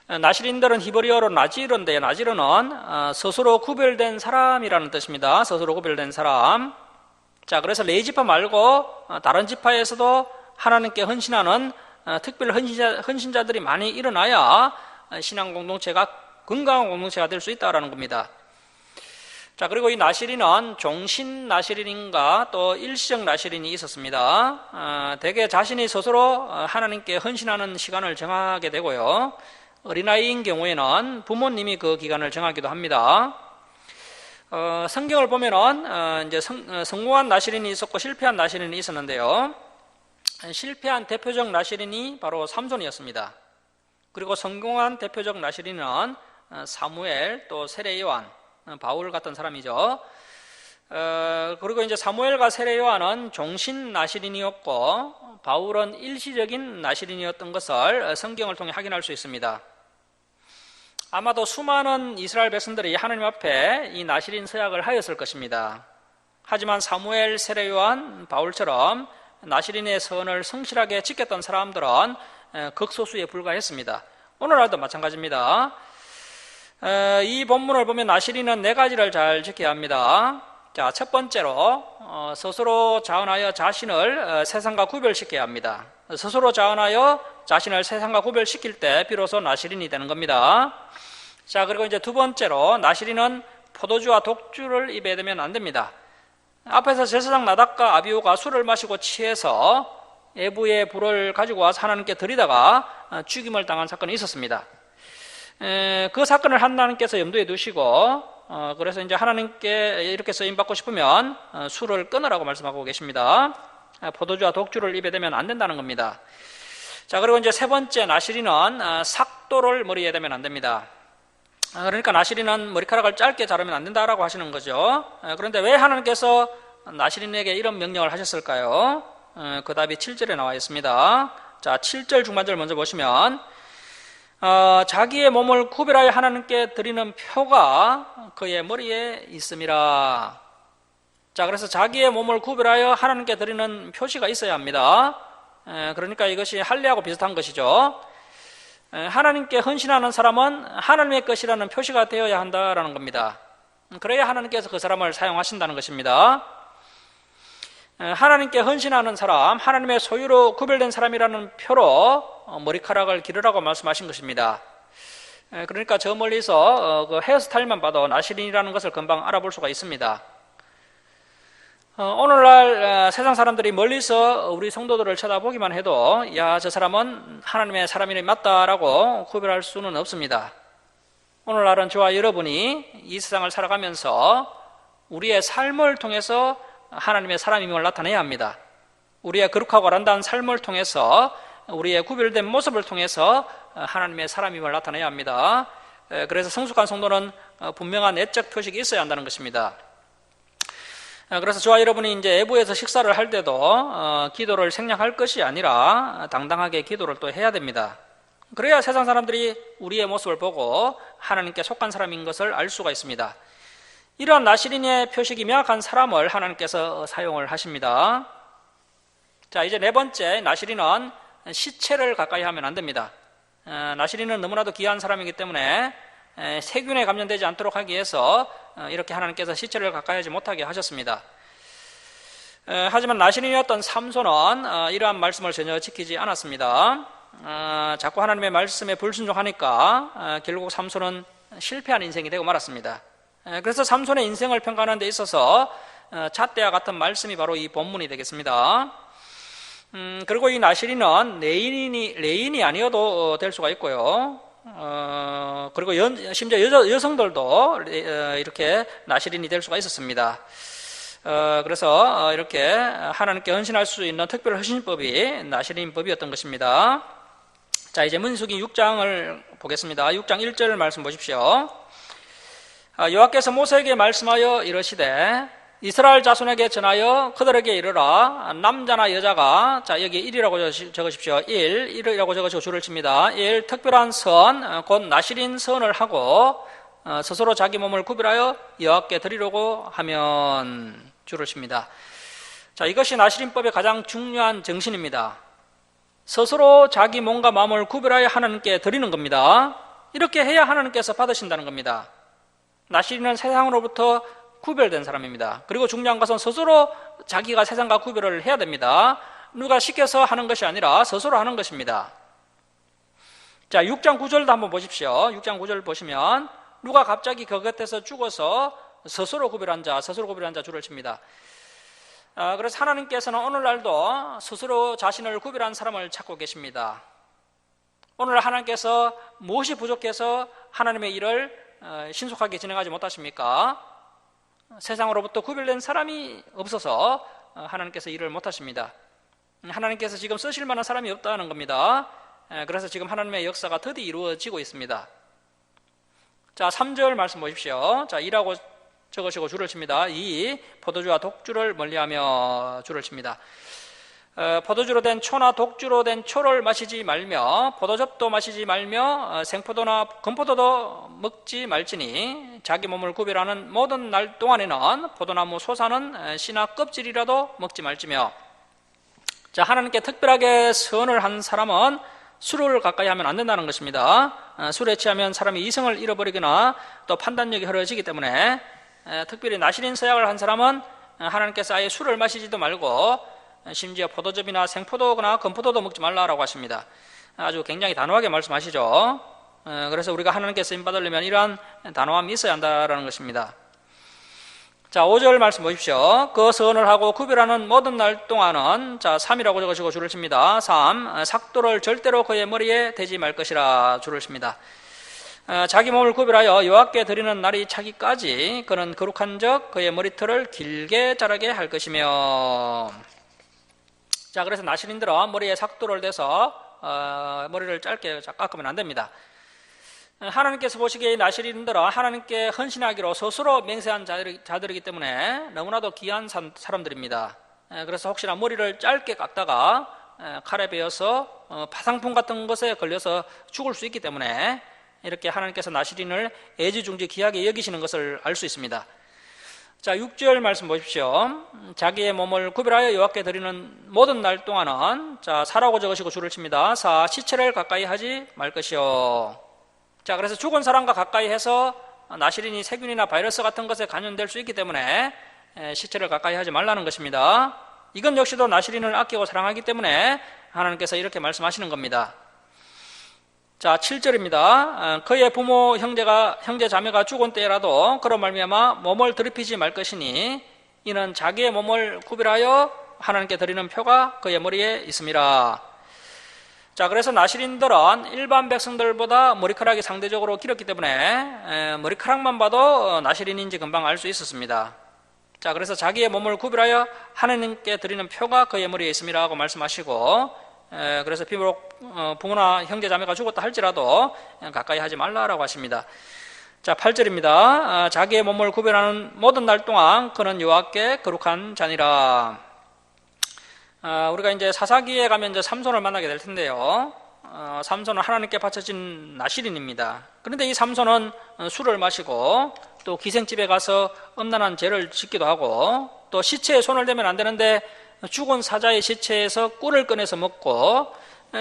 나시린들은 히브리어로 나지르인데요, 나지르는 스스로 구별된 사람이라는 뜻입니다. 스스로 구별된 사람. 자, 그래서 레위지파 말고 다른 지파에서도 하나님께 헌신하는 특별 헌신자들이 많이 일어나야 신앙 공동체가 건강한 공동체가 될 수 있다는 겁니다. 자, 그리고 이 나시린은 종신 나시린인가 또 일시적 나시린이 있었습니다. 대개 자신이 스스로 하나님께 헌신하는 시간을 정하게 되고요, 어린아이인 경우에는 부모님이 그 기간을 정하기도 합니다. 성경을 보면은 이제 성공한 나시린이 있었고 실패한 나시린이 있었는데요. 실패한 대표적 나시린이 바로 삼손이었습니다. 그리고 성공한 대표적 나시린은 사무엘, 또 세례 요한, 바울 같은 사람이죠. 그리고 이제 사무엘과 세례 요한은 종신 나시린이었고 바울은 일시적인 나시린이었던 것을 성경을 통해 확인할 수 있습니다. 아마도 수많은 이스라엘 백성들이 하나님 앞에 이 나시린 서약을 하였을 것입니다. 하지만 사무엘, 세례 요한, 바울처럼 나시린의 선을 성실하게 지켰던 사람들은 극소수에 불과했습니다. 오늘날도 마찬가지입니다. 이 본문을 보면 나시린은 네 가지를 잘 지켜야 합니다. 자, 첫 번째로 스스로 자원하여 자신을 세상과 구별시켜야 합니다. 스스로 자원하여 자신을 세상과 구별시킬 때 비로소 나시린이 되는 겁니다. 자, 그리고 이제 두 번째로 나시린은 포도주와 독주를 입에 대면 안 됩니다. 앞에서 제사장 나답과 아비후가 술을 마시고 취해서 애부의 불을 가지고 와서 하나님께 드리다가 죽임을 당한 사건이 있었습니다. 그 사건을 하나님께서 염두에 두시고 그래서 이제 하나님께 이렇게 쓰임받고 싶으면 술을 끊으라고 말씀하고 계십니다. 포도주와 독주를 입에 대면 안 된다는 겁니다. 자, 그리고 이제 세 번째 나시린은 삭도를 머리에 대면 안 됩니다. 그러니까 나시린은 머리카락을 짧게 자르면 안 된다라고 하시는 거죠. 그런데 왜 하나님께서 나시린에게 이런 명령을 하셨을까요? 그 답이 7절에 나와 있습니다. 자, 7절 중반절 먼저 보시면 자기의 몸을 구별하여 하나님께 드리는 표가 그의 머리에 있음이라. 자, 그래서 자기의 몸을 구별하여 하나님께 드리는 표시가 있어야 합니다. 그러니까 이것이 할례하고 비슷한 것이죠. 하나님께 헌신하는 사람은 하나님의 것이라는 표시가 되어야 한다라는 겁니다. 그래야 하나님께서 그 사람을 사용하신다는 것입니다. 하나님께 헌신하는 사람, 하나님의 소유로 구별된 사람이라는 표로 머리카락을 기르라고 말씀하신 것입니다. 그러니까 저 멀리서 그 헤어스타일만 봐도 나시린이라는 것을 금방 알아볼 수가 있습니다. 오늘날 세상 사람들이 멀리서 우리 성도들을 쳐다보기만 해도 야, 저 사람은 하나님의 사람이 맞다라고 구별할 수는 없습니다. 오늘날은 저와 여러분이 이 세상을 살아가면서 우리의 삶을 통해서 하나님의 사람임을 나타내야 합니다. 우리의 거룩하고 아름다운 삶을 통해서 우리의 구별된 모습을 통해서 하나님의 사람임을 나타내야 합니다. 그래서 성숙한 성도는 분명한 내적 표식이 있어야 한다는 것입니다. 그래서 저와 여러분이 이제 외부에서 식사를 할 때도 기도를 생략할 것이 아니라 당당하게 기도를 또 해야 됩니다. 그래야 세상 사람들이 우리의 모습을 보고 하나님께 속한 사람인 것을 알 수가 있습니다. 이러한 나시린의 표식이 명확한 사람을 하나님께서 사용을 하십니다. 자, 이제 네 번째, 나시린은 시체를 가까이 하면 안 됩니다. 나시린은 너무나도 귀한 사람이기 때문에 세균에 감염되지 않도록 하기 위해서 이렇게 하나님께서 시체를 가까이 하지 못하게 하셨습니다. 하지만 나시린이었던 삼손은 이러한 말씀을 전혀 지키지 않았습니다. 자꾸 하나님의 말씀에 불순종하니까 결국 삼손은 실패한 인생이 되고 말았습니다. 그래서 삼손의 인생을 평가하는 데 있어서 잣대와 같은 말씀이 바로 이 본문이 되겠습니다. 그리고 이 나시린은 레인이 아니어도 될 수가 있고요. 그리고 심지어 여성들도 이렇게 나시린이 될 수가 있었습니다. 그래서 이렇게 하나님께 헌신할 수 있는 특별 헌신법이 나시린법이었던 것입니다. 자, 이제 민수기 6장을 보겠습니다. 6장 1절 말씀 보십시오. 여호와께서 모세에게 말씀하여 이르시되 이스라엘 자손에게 전하여 그들에게 이르라. 남자나 여자가, 자, 여기 1이라고 적으십시오. 1이라고 적으시고 줄을 칩니다. 1, 특별한 선, 곧 나시린 선을 하고 스스로 자기 몸을 구별하여 여호와께 드리려고 하면, 줄을 칩니다. 자, 이것이 나시린법의 가장 중요한 정신입니다. 스스로 자기 몸과 마음을 구별하여 하나님께 드리는 겁니다. 이렇게 해야 하나님께서 받으신다는 겁니다. 나시린은 세상으로부터 구별된 사람입니다. 그리고 중요한 것은 스스로 자기가 세상과 구별을 해야 됩니다. 누가 시켜서 하는 것이 아니라 스스로 하는 것입니다. 자, 6장 9절도 한번 보십시오. 6장 9절 보시면 누가 갑자기 그 곁에서 죽어서 스스로 구별한 자 줄을 칩니다. 그래서 하나님께서는 오늘날도 스스로 자신을 구별한 사람을 찾고 계십니다. 오늘 하나님께서 무엇이 부족해서 하나님의 일을 신속하게 진행하지 못하십니까? 세상으로부터 구별된 사람이 없어서 하나님께서 일을 못하십니다. 하나님께서 지금 쓰실 만한 사람이 없다는 겁니다. 그래서 지금 하나님의 역사가 드디어 이루어지고 있습니다. 자, 3절 말씀 보십시오. 자, 이라고 적으시고 줄을 칩니다. 이 포도주와 독주를 멀리하며 줄을 칩니다. 포도주로 된 초나 독주로 된 초를 마시지 말며 포도즙도 마시지 말며 생포도나 건포도도 먹지 말지니 자기 몸을 구별하는 모든 날 동안에는 포도나무 솟아는 씨나 껍질이라도 먹지 말지며. 자, 하나님께 특별하게 선을 한 사람은 술을 가까이 하면 안 된다는 것입니다. 술에 취하면 사람이 이성을 잃어버리거나 또 판단력이 흐려지기 때문에 특별히 나시린 서약을 한 사람은 하나님께서 아예 술을 마시지도 말고 심지어 포도즙이나 생포도나 건포도도 먹지 말라라고 하십니다. 아주 굉장히 단호하게 말씀하시죠. 그래서 우리가 하나님께 쓰임 받으려면 이러한 단호함이 있어야 한다는 것입니다. 자, 5절 말씀 보십시오. 그 선을 하고 구별하는 모든 날 동안은, 자, 3이라고 적으시고 줄을 칩니다. 3, 삭도를 절대로 그의 머리에 대지 말 것이라 줄을 칩니다. 자기 몸을 구별하여 여호와께 드리는 날이 차기까지 그는 거룩한 적 그의 머리털을 길게 자라게 할 것이며. 자, 그래서 나시린들은 머리에 삭도를 대서 머리를 짧게 깎으면 안 됩니다. 하나님께서 보시기에 나시린들은 하나님께 헌신하기로 스스로 맹세한 자들이기 때문에 너무나도 귀한 사람들입니다. 그래서 혹시나 머리를 짧게 깎다가 칼에 베어서 파상풍 같은 것에 걸려서 죽을 수 있기 때문에 이렇게 하나님께서 나시린을 애지중지 귀하게 여기시는 것을 알 수 있습니다. 자, 6절 말씀 보십시오. 자기의 몸을 구별하여 여호와께 드리는 모든 날 동안은, 자, 4라고 적으시고 줄을 칩니다. 4, 시체를 가까이 하지 말 것이요. 자, 그래서 죽은 사람과 가까이 해서 나시린이 세균이나 바이러스 같은 것에 감염될 수 있기 때문에 시체를 가까이 하지 말라는 것입니다. 이건 역시도 나시린을 아끼고 사랑하기 때문에 하나님께서 이렇게 말씀하시는 겁니다. 자, 7절입니다. 그의 부모 형제 자매가 죽은 때라도 그로 말미암아 몸을 더럽히지 말 것이니 이는 자기의 몸을 구별하여 하나님께 드리는 표가 그의 머리에 있음이라. 자, 그래서 나시린들은 일반 백성들보다 머리카락이 상대적으로 길었기 때문에 머리카락만 봐도 나시린인지 금방 알 수 있었습니다. 자, 그래서 자기의 몸을 구별하여 하나님께 드리는 표가 그의 머리에 있음이라고 말씀하시고, 그래서 비록 부모나 형제 자매가 죽었다 할지라도 가까이 하지 말라라고 하십니다. 자, 8절입니다. 자기의 몸을 구별하는 모든 날 동안 그는 여호와께 거룩한 자니라. 우리가 이제 사사기에 가면 이제 삼손을 만나게 될 텐데요. 삼손은 하나님께 바쳐진 나시린입니다. 그런데 이 삼손은 술을 마시고 또 기생집에 가서 음란한 죄를 짓기도 하고 또 시체에 손을 대면 안 되는데 죽은 사자의 시체에서 꿀을 꺼내서 먹고,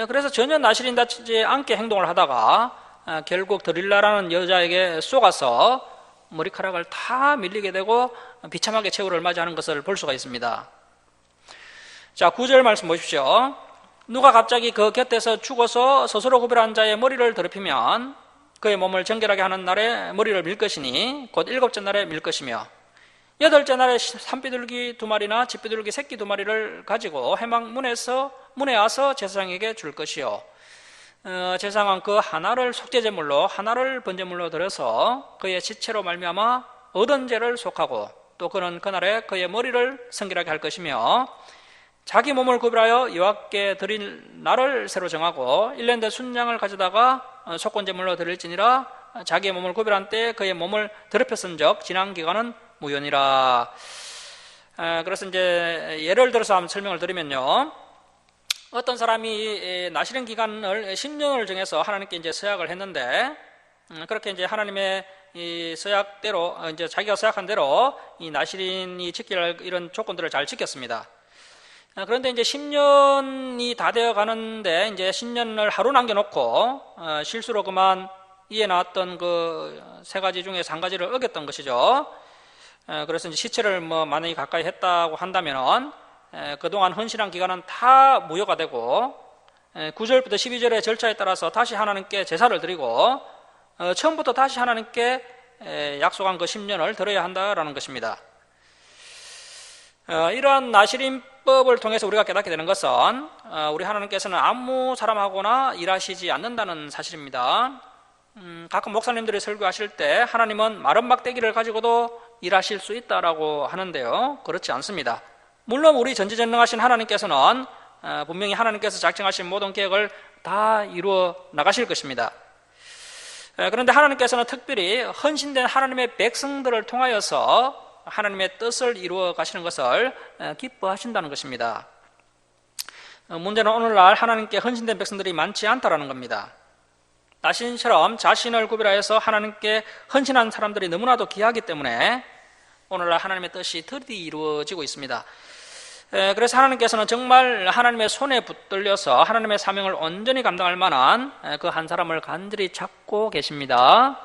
그래서 전혀 나시린답지 않게 행동을 하다가 결국 드릴라라는 여자에게 속아서 머리카락을 다 밀리게 되고 비참하게 최후를 맞이하는 것을 볼 수가 있습니다. 자, 9절 말씀 보십시오. 누가 갑자기 그 곁에서 죽어서 스스로 구별한 자의 머리를 더럽히면 그의 몸을 정결하게 하는 날에 머리를 밀 것이니 곧 7째 날에 밀 것이며 8째 날에 산비둘기 2마리나 집비둘기 새끼 2마리를 가지고 회막 문에 와서 제사장에게 줄 것이요. 제사장은 그 하나를 속죄제물로 하나를 번제물로 드려서 그의 시체로 말미암아 얻은 죄를 속하고 또 그는 그날에 그의 머리를 성결하게 할 것이며 자기 몸을 구별하여 여호와께 드릴 날을 새로 정하고 1년 된 순양을 가져다가 속건제물로 드릴지니라. 자기의 몸을 구별한 때 그의 몸을 더럽혔은적 지난 기간은 무효니라. 그래서 이제 예를 들어서 한번 설명을 드리면요, 어떤 사람이 나시린 기간을 10년을 정해서 하나님께 이제 서약을 했는데, 그렇게 이제 하나님의 이 서약대로 이제 자기가 서약한 대로 이 나시린이 지켜야 할 이런 조건들을 잘 지켰습니다. 그런데 이제 10년이 다 되어 가는데 이제 10년을 하루 남겨놓고 실수로 그만 이에 나왔던 그 3가지 중에서 1가지를 어겼던 것이죠. 그래서 이제 시체를 만약에 가까이 했다고 한다면은 그동안 헌신한 기간은 다 무효가 되고 9절부터 12절의 절차에 따라서 다시 하나님께 제사를 드리고 처음부터 다시 하나님께 약속한 그 10년을 드려야 한다라는 것입니다. 이러한 나시린법을 통해서 우리가 깨닫게 되는 것은 우리 하나님께서는 아무 사람하고나 일하시지 않는다는 사실입니다. 가끔 목사님들이 설교하실 때 하나님은 마른 막대기를 가지고도 일하실 수 있다라고 하는데요, 그렇지 않습니다. 물론 우리 전지전능하신 하나님께서는 분명히 하나님께서 작정하신 모든 계획을 다 이루어 나가실 것입니다. 그런데 하나님께서는 특별히 헌신된 하나님의 백성들을 통하여서 하나님의 뜻을 이루어 가시는 것을 기뻐하신다는 것입니다. 문제는 오늘날 하나님께 헌신된 백성들이 많지 않다라는 겁니다. 나신처럼 자신을 구별하여서 하나님께 헌신한 사람들이 너무나도 귀하기 때문에 오늘날 하나님의 뜻이 더디 이루어지고 있습니다. 그래서 하나님께서는 정말 하나님의 손에 붙들려서 하나님의 사명을 온전히 감당할 만한 그 한 사람을 간절히 찾고 계십니다.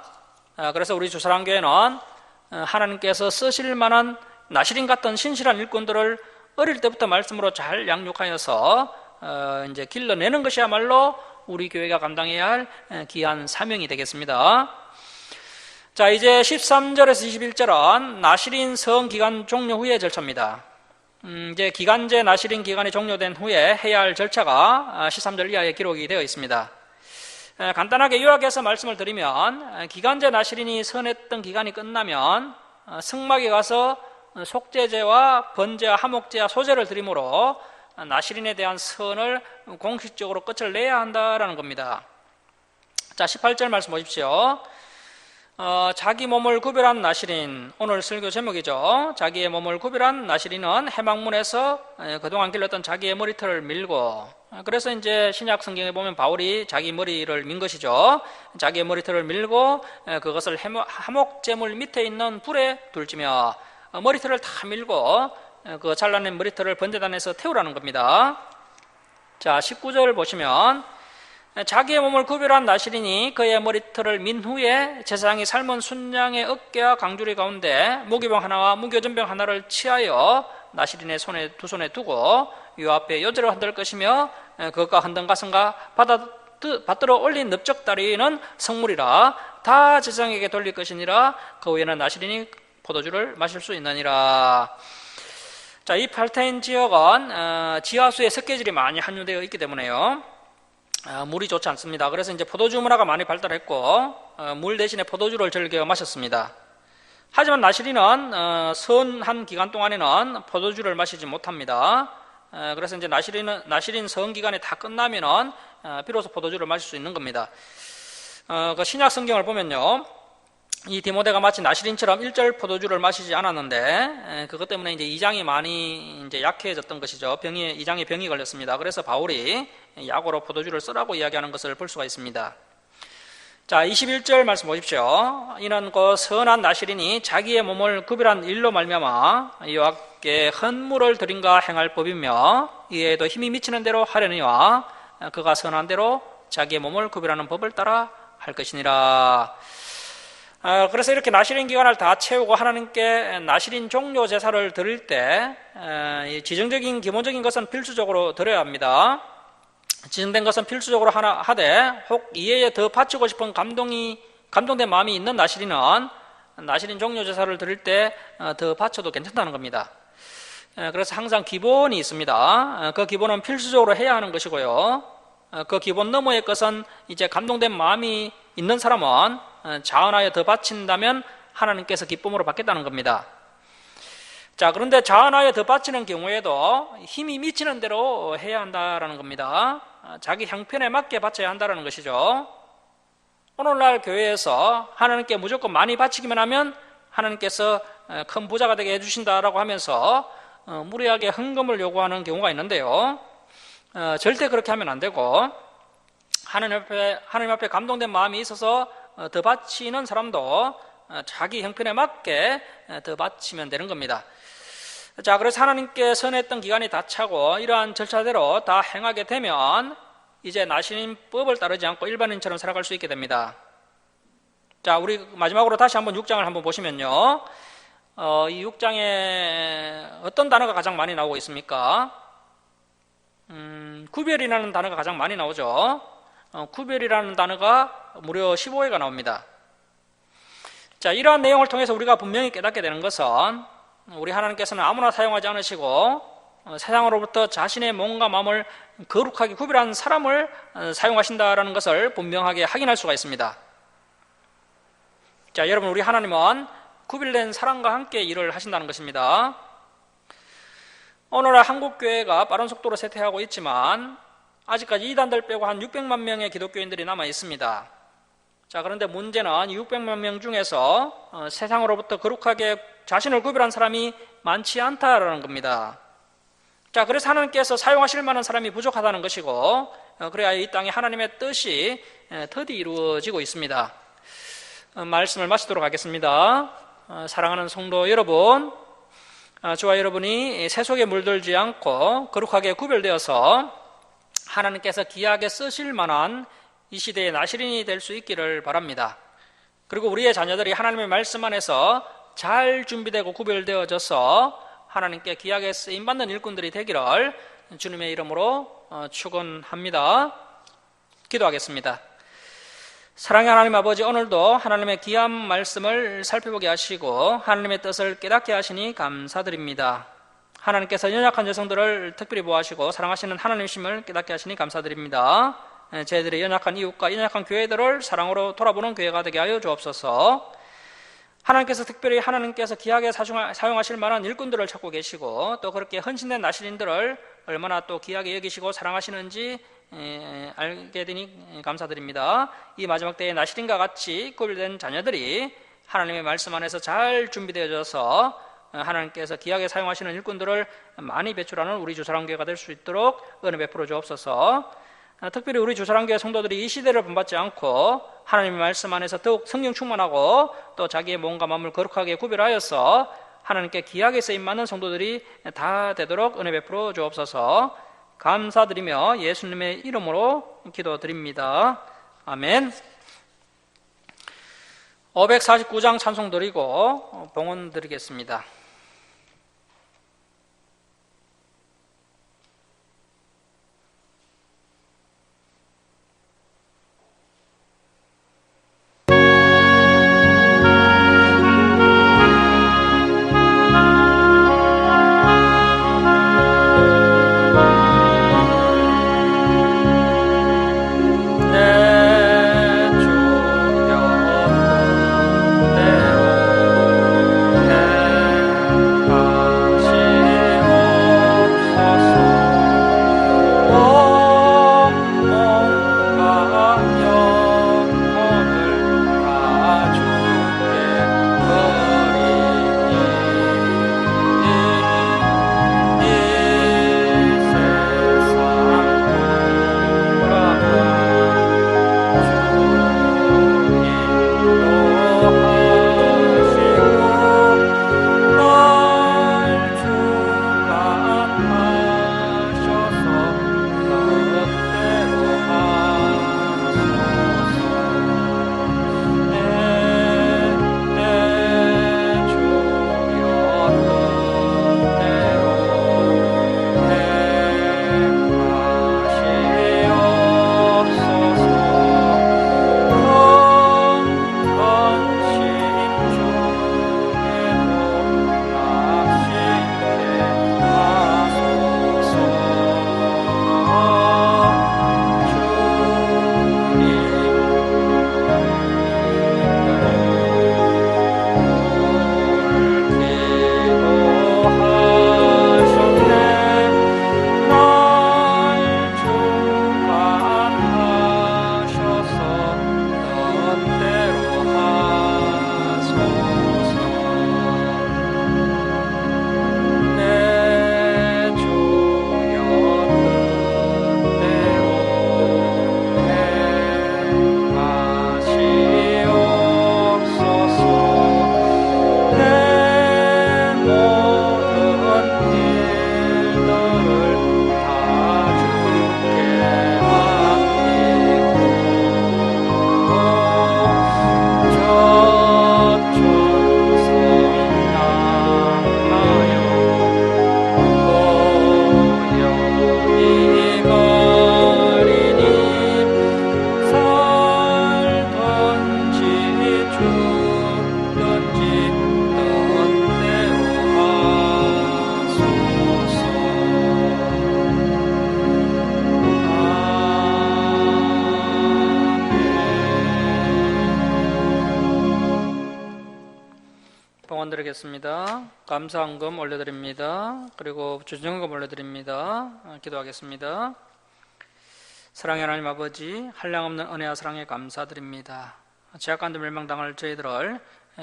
그래서 우리 주사랑교회는 하나님께서 쓰실 만한 나시린 같은 신실한 일꾼들을 어릴 때부터 말씀으로 잘 양육하여서 이제 길러내는 것이야말로 우리 교회가 감당해야 할 귀한 사명이 되겠습니다. 자, 이제 13절에서 21절은 나시린 성 기간 종료 후의 절차입니다. 이제 기간제 나시린 기간이 종료된 후에 해야 할 절차가 13절 이하에 기록이 되어 있습니다. 간단하게 요약해서 말씀을 드리면 기간제 나시린이 선했던 기간이 끝나면 성막에 가서 속죄제와 번제와 화목제와 소제를 드림으로 나시린에 대한 선을 공식적으로 끝을 내야 한다라는 겁니다. 자, 18절 말씀 보십시오. 자기 몸을 구별한 나시린, 오늘 설교 제목이죠. 자기의 몸을 구별한 나시린은 해막문에서 그동안 길렀던 자기의 머리털을 밀고, 그래서 이제 신약 성경에 보면 바울이 자기 머리를 민 것이죠. 자기의 머리털을 밀고 그것을 화목제물 밑에 있는 불에 둘지며 머리털을 다 밀고 그 잘라낸 머리털을 번제단에서 태우라는 겁니다. 자, 19절 보시면 자기의 몸을 구별한 나시린이 그의 머리털을 민 후에 제사장이 삶은 순양의 어깨와 강주리 가운데 무기병 하나와 무교전병 하나를 취하여 나시린의 두 손에 두고 요 앞에 요제로 흔들 것이며 그것과 흔든 가슴과 받들어 올린 넓적다리는 성물이라 다 제사장에게 돌릴 것이니라. 그 후에는 나시린이 포도주를 마실 수 있느니라. 자, 이 팔타인 지역은 지하수에 석회질이 많이 함유되어 있기 때문에요, 물이 좋지 않습니다. 그래서 이제 포도주 문화가 많이 발달했고 물 대신에 포도주를 즐겨 마셨습니다. 하지만 나시린은 선한 기간 동안에는 포도주를 마시지 못합니다. 그래서 이제 나시린 선 기간이 다 끝나면은 비로소 포도주를 마실 수 있는 겁니다. 그 신약 성경을 보면요, 이 디모데가 마치 나시린처럼 일절 포도주를 마시지 않았는데 그것 때문에 이제 이장이 많이 이제 약해졌던 것이죠. 이장에 병이 걸렸습니다. 그래서 바울이 약으로 포도주를 쓰라고 이야기하는 것을 볼 수가 있습니다. 자, 21절 말씀 보십시오. 이는 그 선한 나시린이 자기의 몸을 구별한 일로 말미암아 이와 함께 헌물을 드린가 행할 법이며 이에도 힘이 미치는 대로 하려니와 그가 선한 대로 자기의 몸을 구별하는 법을 따라 할 것이니라. 그래서 이렇게 나시린 기간을 다 채우고 하나님께 나시린 종료 제사를 드릴 때 지정적인 기본적인 것은 필수적으로 드려야 합니다. 지정된 것은 필수적으로 하나 하되 혹 이외에 더 바치고 싶은 감동된 마음이 있는 나시린은 나시린 종료 제사를 드릴 때 더 바쳐도 괜찮다는 겁니다. 그래서 항상 기본이 있습니다. 그 기본은 필수적으로 해야 하는 것이고요, 그 기본 너머의 것은 이제 감동된 마음이 있는 사람은 자언하여 더 바친다면 하나님께서 기쁨으로 받겠다는 겁니다. 자, 그런데 자언하여 더 바치는 경우에도 힘이 미치는 대로 해야 한다라는 겁니다. 자기 형편에 맞게 바쳐야 한다라는 것이죠. 오늘날 교회에서 하나님께 무조건 많이 바치기만 하면 하나님께서 큰 부자가 되게 해주신다라고 하면서 무리하게 헌금을 요구하는 경우가 있는데요, 절대 그렇게 하면 안 되고 하나님 앞에 감동된 마음이 있어서 더 바치는 사람도 자기 형편에 맞게 더 바치면 되는 겁니다. 자, 그래서 하나님께 선했던 기간이 다 차고 이러한 절차대로 다 행하게 되면 이제 나시린법을 따르지 않고 일반인처럼 살아갈 수 있게 됩니다. 자, 우리 마지막으로 다시 한번 6장을 한번 보시면요, 이 6장에 어떤 단어가 가장 많이 나오고 있습니까? 구별이라는 단어가 가장 많이 나오죠. 구별이라는 단어가 무려 15회가 나옵니다. 자, 이러한 내용을 통해서 우리가 분명히 깨닫게 되는 것은 우리 하나님께서는 아무나 사용하지 않으시고 세상으로부터 자신의 몸과 마음을 거룩하게 구별한 사람을 사용하신다라는 것을 분명하게 확인할 수가 있습니다. 자, 여러분, 우리 하나님은 구별된 사람과 함께 일을 하신다는 것입니다. 오늘날 한국교회가 빠른 속도로 쇠퇴하고 있지만 아직까지 이단들 빼고 한 600만 명의 기독교인들이 남아 있습니다. 자, 그런데 문제는 600만 명 중에서 세상으로부터 거룩하게 자신을 구별한 사람이 많지 않다라는 겁니다. 자, 그래서 하나님께서 사용하실 만한 사람이 부족하다는 것이고, 그래야 이 땅에 하나님의 뜻이 더디 이루어지고 있습니다. 말씀을 마치도록 하겠습니다. 사랑하는 성도 여러분, 저와 여러분이 세속에 물들지 않고 거룩하게 구별되어서 하나님께서 귀하게 쓰실 만한 이 시대의 나시린이 될 수 있기를 바랍니다. 그리고 우리의 자녀들이 하나님의 말씀 안에서 잘 준비되고 구별되어져서 하나님께 귀하게 쓰임받는 일꾼들이 되기를 주님의 이름으로 축원합니다. 기도하겠습니다. 사랑의 하나님 아버지, 오늘도 하나님의 귀한 말씀을 살펴보게 하시고 하나님의 뜻을 깨닫게 하시니 감사드립니다. 하나님께서 연약한 여성들을 특별히 보호하시고 사랑하시는 하나님이심을 깨닫게 하시니 감사드립니다. 저희들의 연약한 이웃과 연약한 교회들을 사랑으로 돌아보는 교회가 되게 하여 주옵소서. 하나님께서 특별히 하나님께서 귀하게 사용하실 만한 일꾼들을 찾고 계시고 또 그렇게 헌신된 나시린들을 얼마나 또 귀하게 여기시고 사랑하시는지 알게 되니 감사드립니다. 이 마지막 때에 나시린과 같이 구별된 자녀들이 하나님의 말씀 안에서 잘 준비되어져서 하나님께서 귀하게 사용하시는 일꾼들을 많이 배출하는 우리 주사랑교회가 될 수 있도록 은혜 베풀어 주옵소서. 특별히 우리 주사랑교회 성도들이 이 시대를 본받지 않고 하나님의 말씀 안에서 더욱 성령 충만하고 또 자기의 몸과 마음을 거룩하게 구별하여서 하나님께 귀하게 쓰임받는 성도들이 다 되도록 은혜 베풀어 주옵소서. 감사드리며 예수님의 이름으로 기도드립니다. 아멘. 549장 찬송 드리고 봉헌 드리겠습니다. 봉헌 드리겠습니다. 감사헌금 올려드립니다. 그리고 주정금 올려드립니다. 기도하겠습니다. 사랑의 하나님 아버지, 한량없는 은혜와 사랑에 감사드립니다. 죄악가운데 멸망당할 저희들을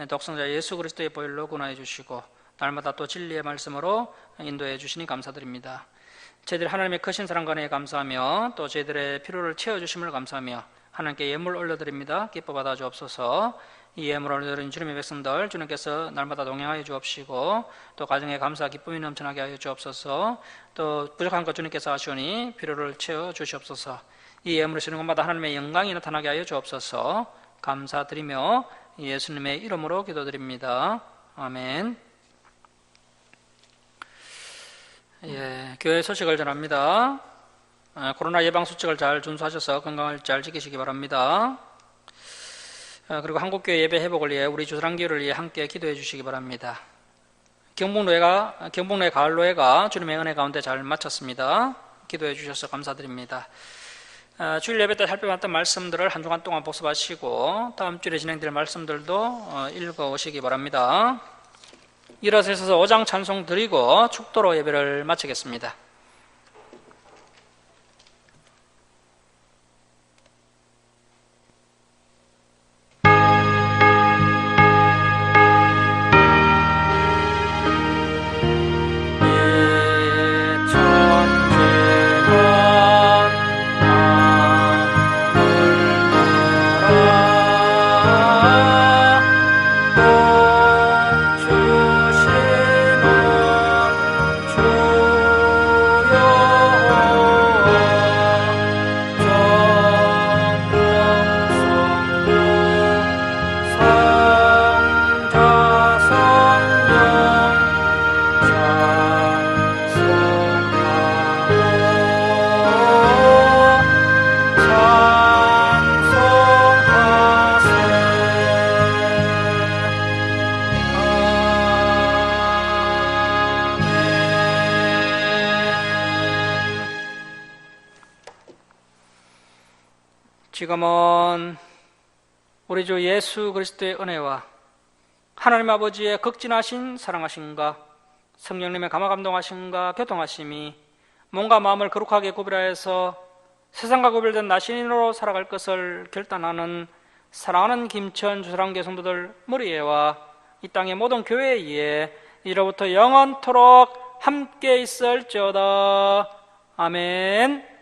독생자 예수 그리스도의 보혈로 구원해 주시고 날마다 또 진리의 말씀으로 인도해 주시니 감사드립니다. 저희들 하나님의 크신 사랑과 은혜에 감사하며 또 저희들의 필요를 채워주심을 감사하며 하나님께 예물 올려드립니다. 기뻐 받아 주옵소서. 이 예물 올려드린 주님의 백성들 주님께서 날마다 동행하여 주옵시고 또 가정에 감사 기쁨이 넘쳐나게 하여 주옵소서. 또 부족한 것 주님께서 하시오니 필요를 채워 주시옵소서. 이 예물을 쓰는 것마다 하나님의 영광이 나타나게 하여 주옵소서. 감사드리며 예수님의 이름으로 기도드립니다. 아멘. 교회 소식을 전합니다. 코로나 예방수칙을 잘 준수하셔서 건강을 잘 지키시기 바랍니다. 그리고 한국교회 예배 회복을 위해 우리 주사랑교회를 위해 함께 기도해 주시기 바랍니다. 경북로회 가을로회가 주님의 은혜 가운데 잘 마쳤습니다. 기도해 주셔서 감사드립니다. 주일 예배 때 살펴봤던 말씀들을 한 주간 동안 복습하시고 다음 주에 진행될 말씀들도 읽어오시기 바랍니다. 일어서 있어서 5장 찬송 드리고 축도로 예배를 마치겠습니다. 지금은 우리 주 예수 그리스도의 은혜와 하나님 아버지의 극진하신 사랑하심과 성령님의 감화감동하심과 교통하심이 몸과 마음을 거룩하게 구별하여서 세상과 구별된 나신인으로 살아갈 것을 결단하는 사랑하는 김천 주사랑교회 성도들 무리에와 이 땅의 모든 교회에 이로부터 영원토록 함께 있을지어다. 아멘.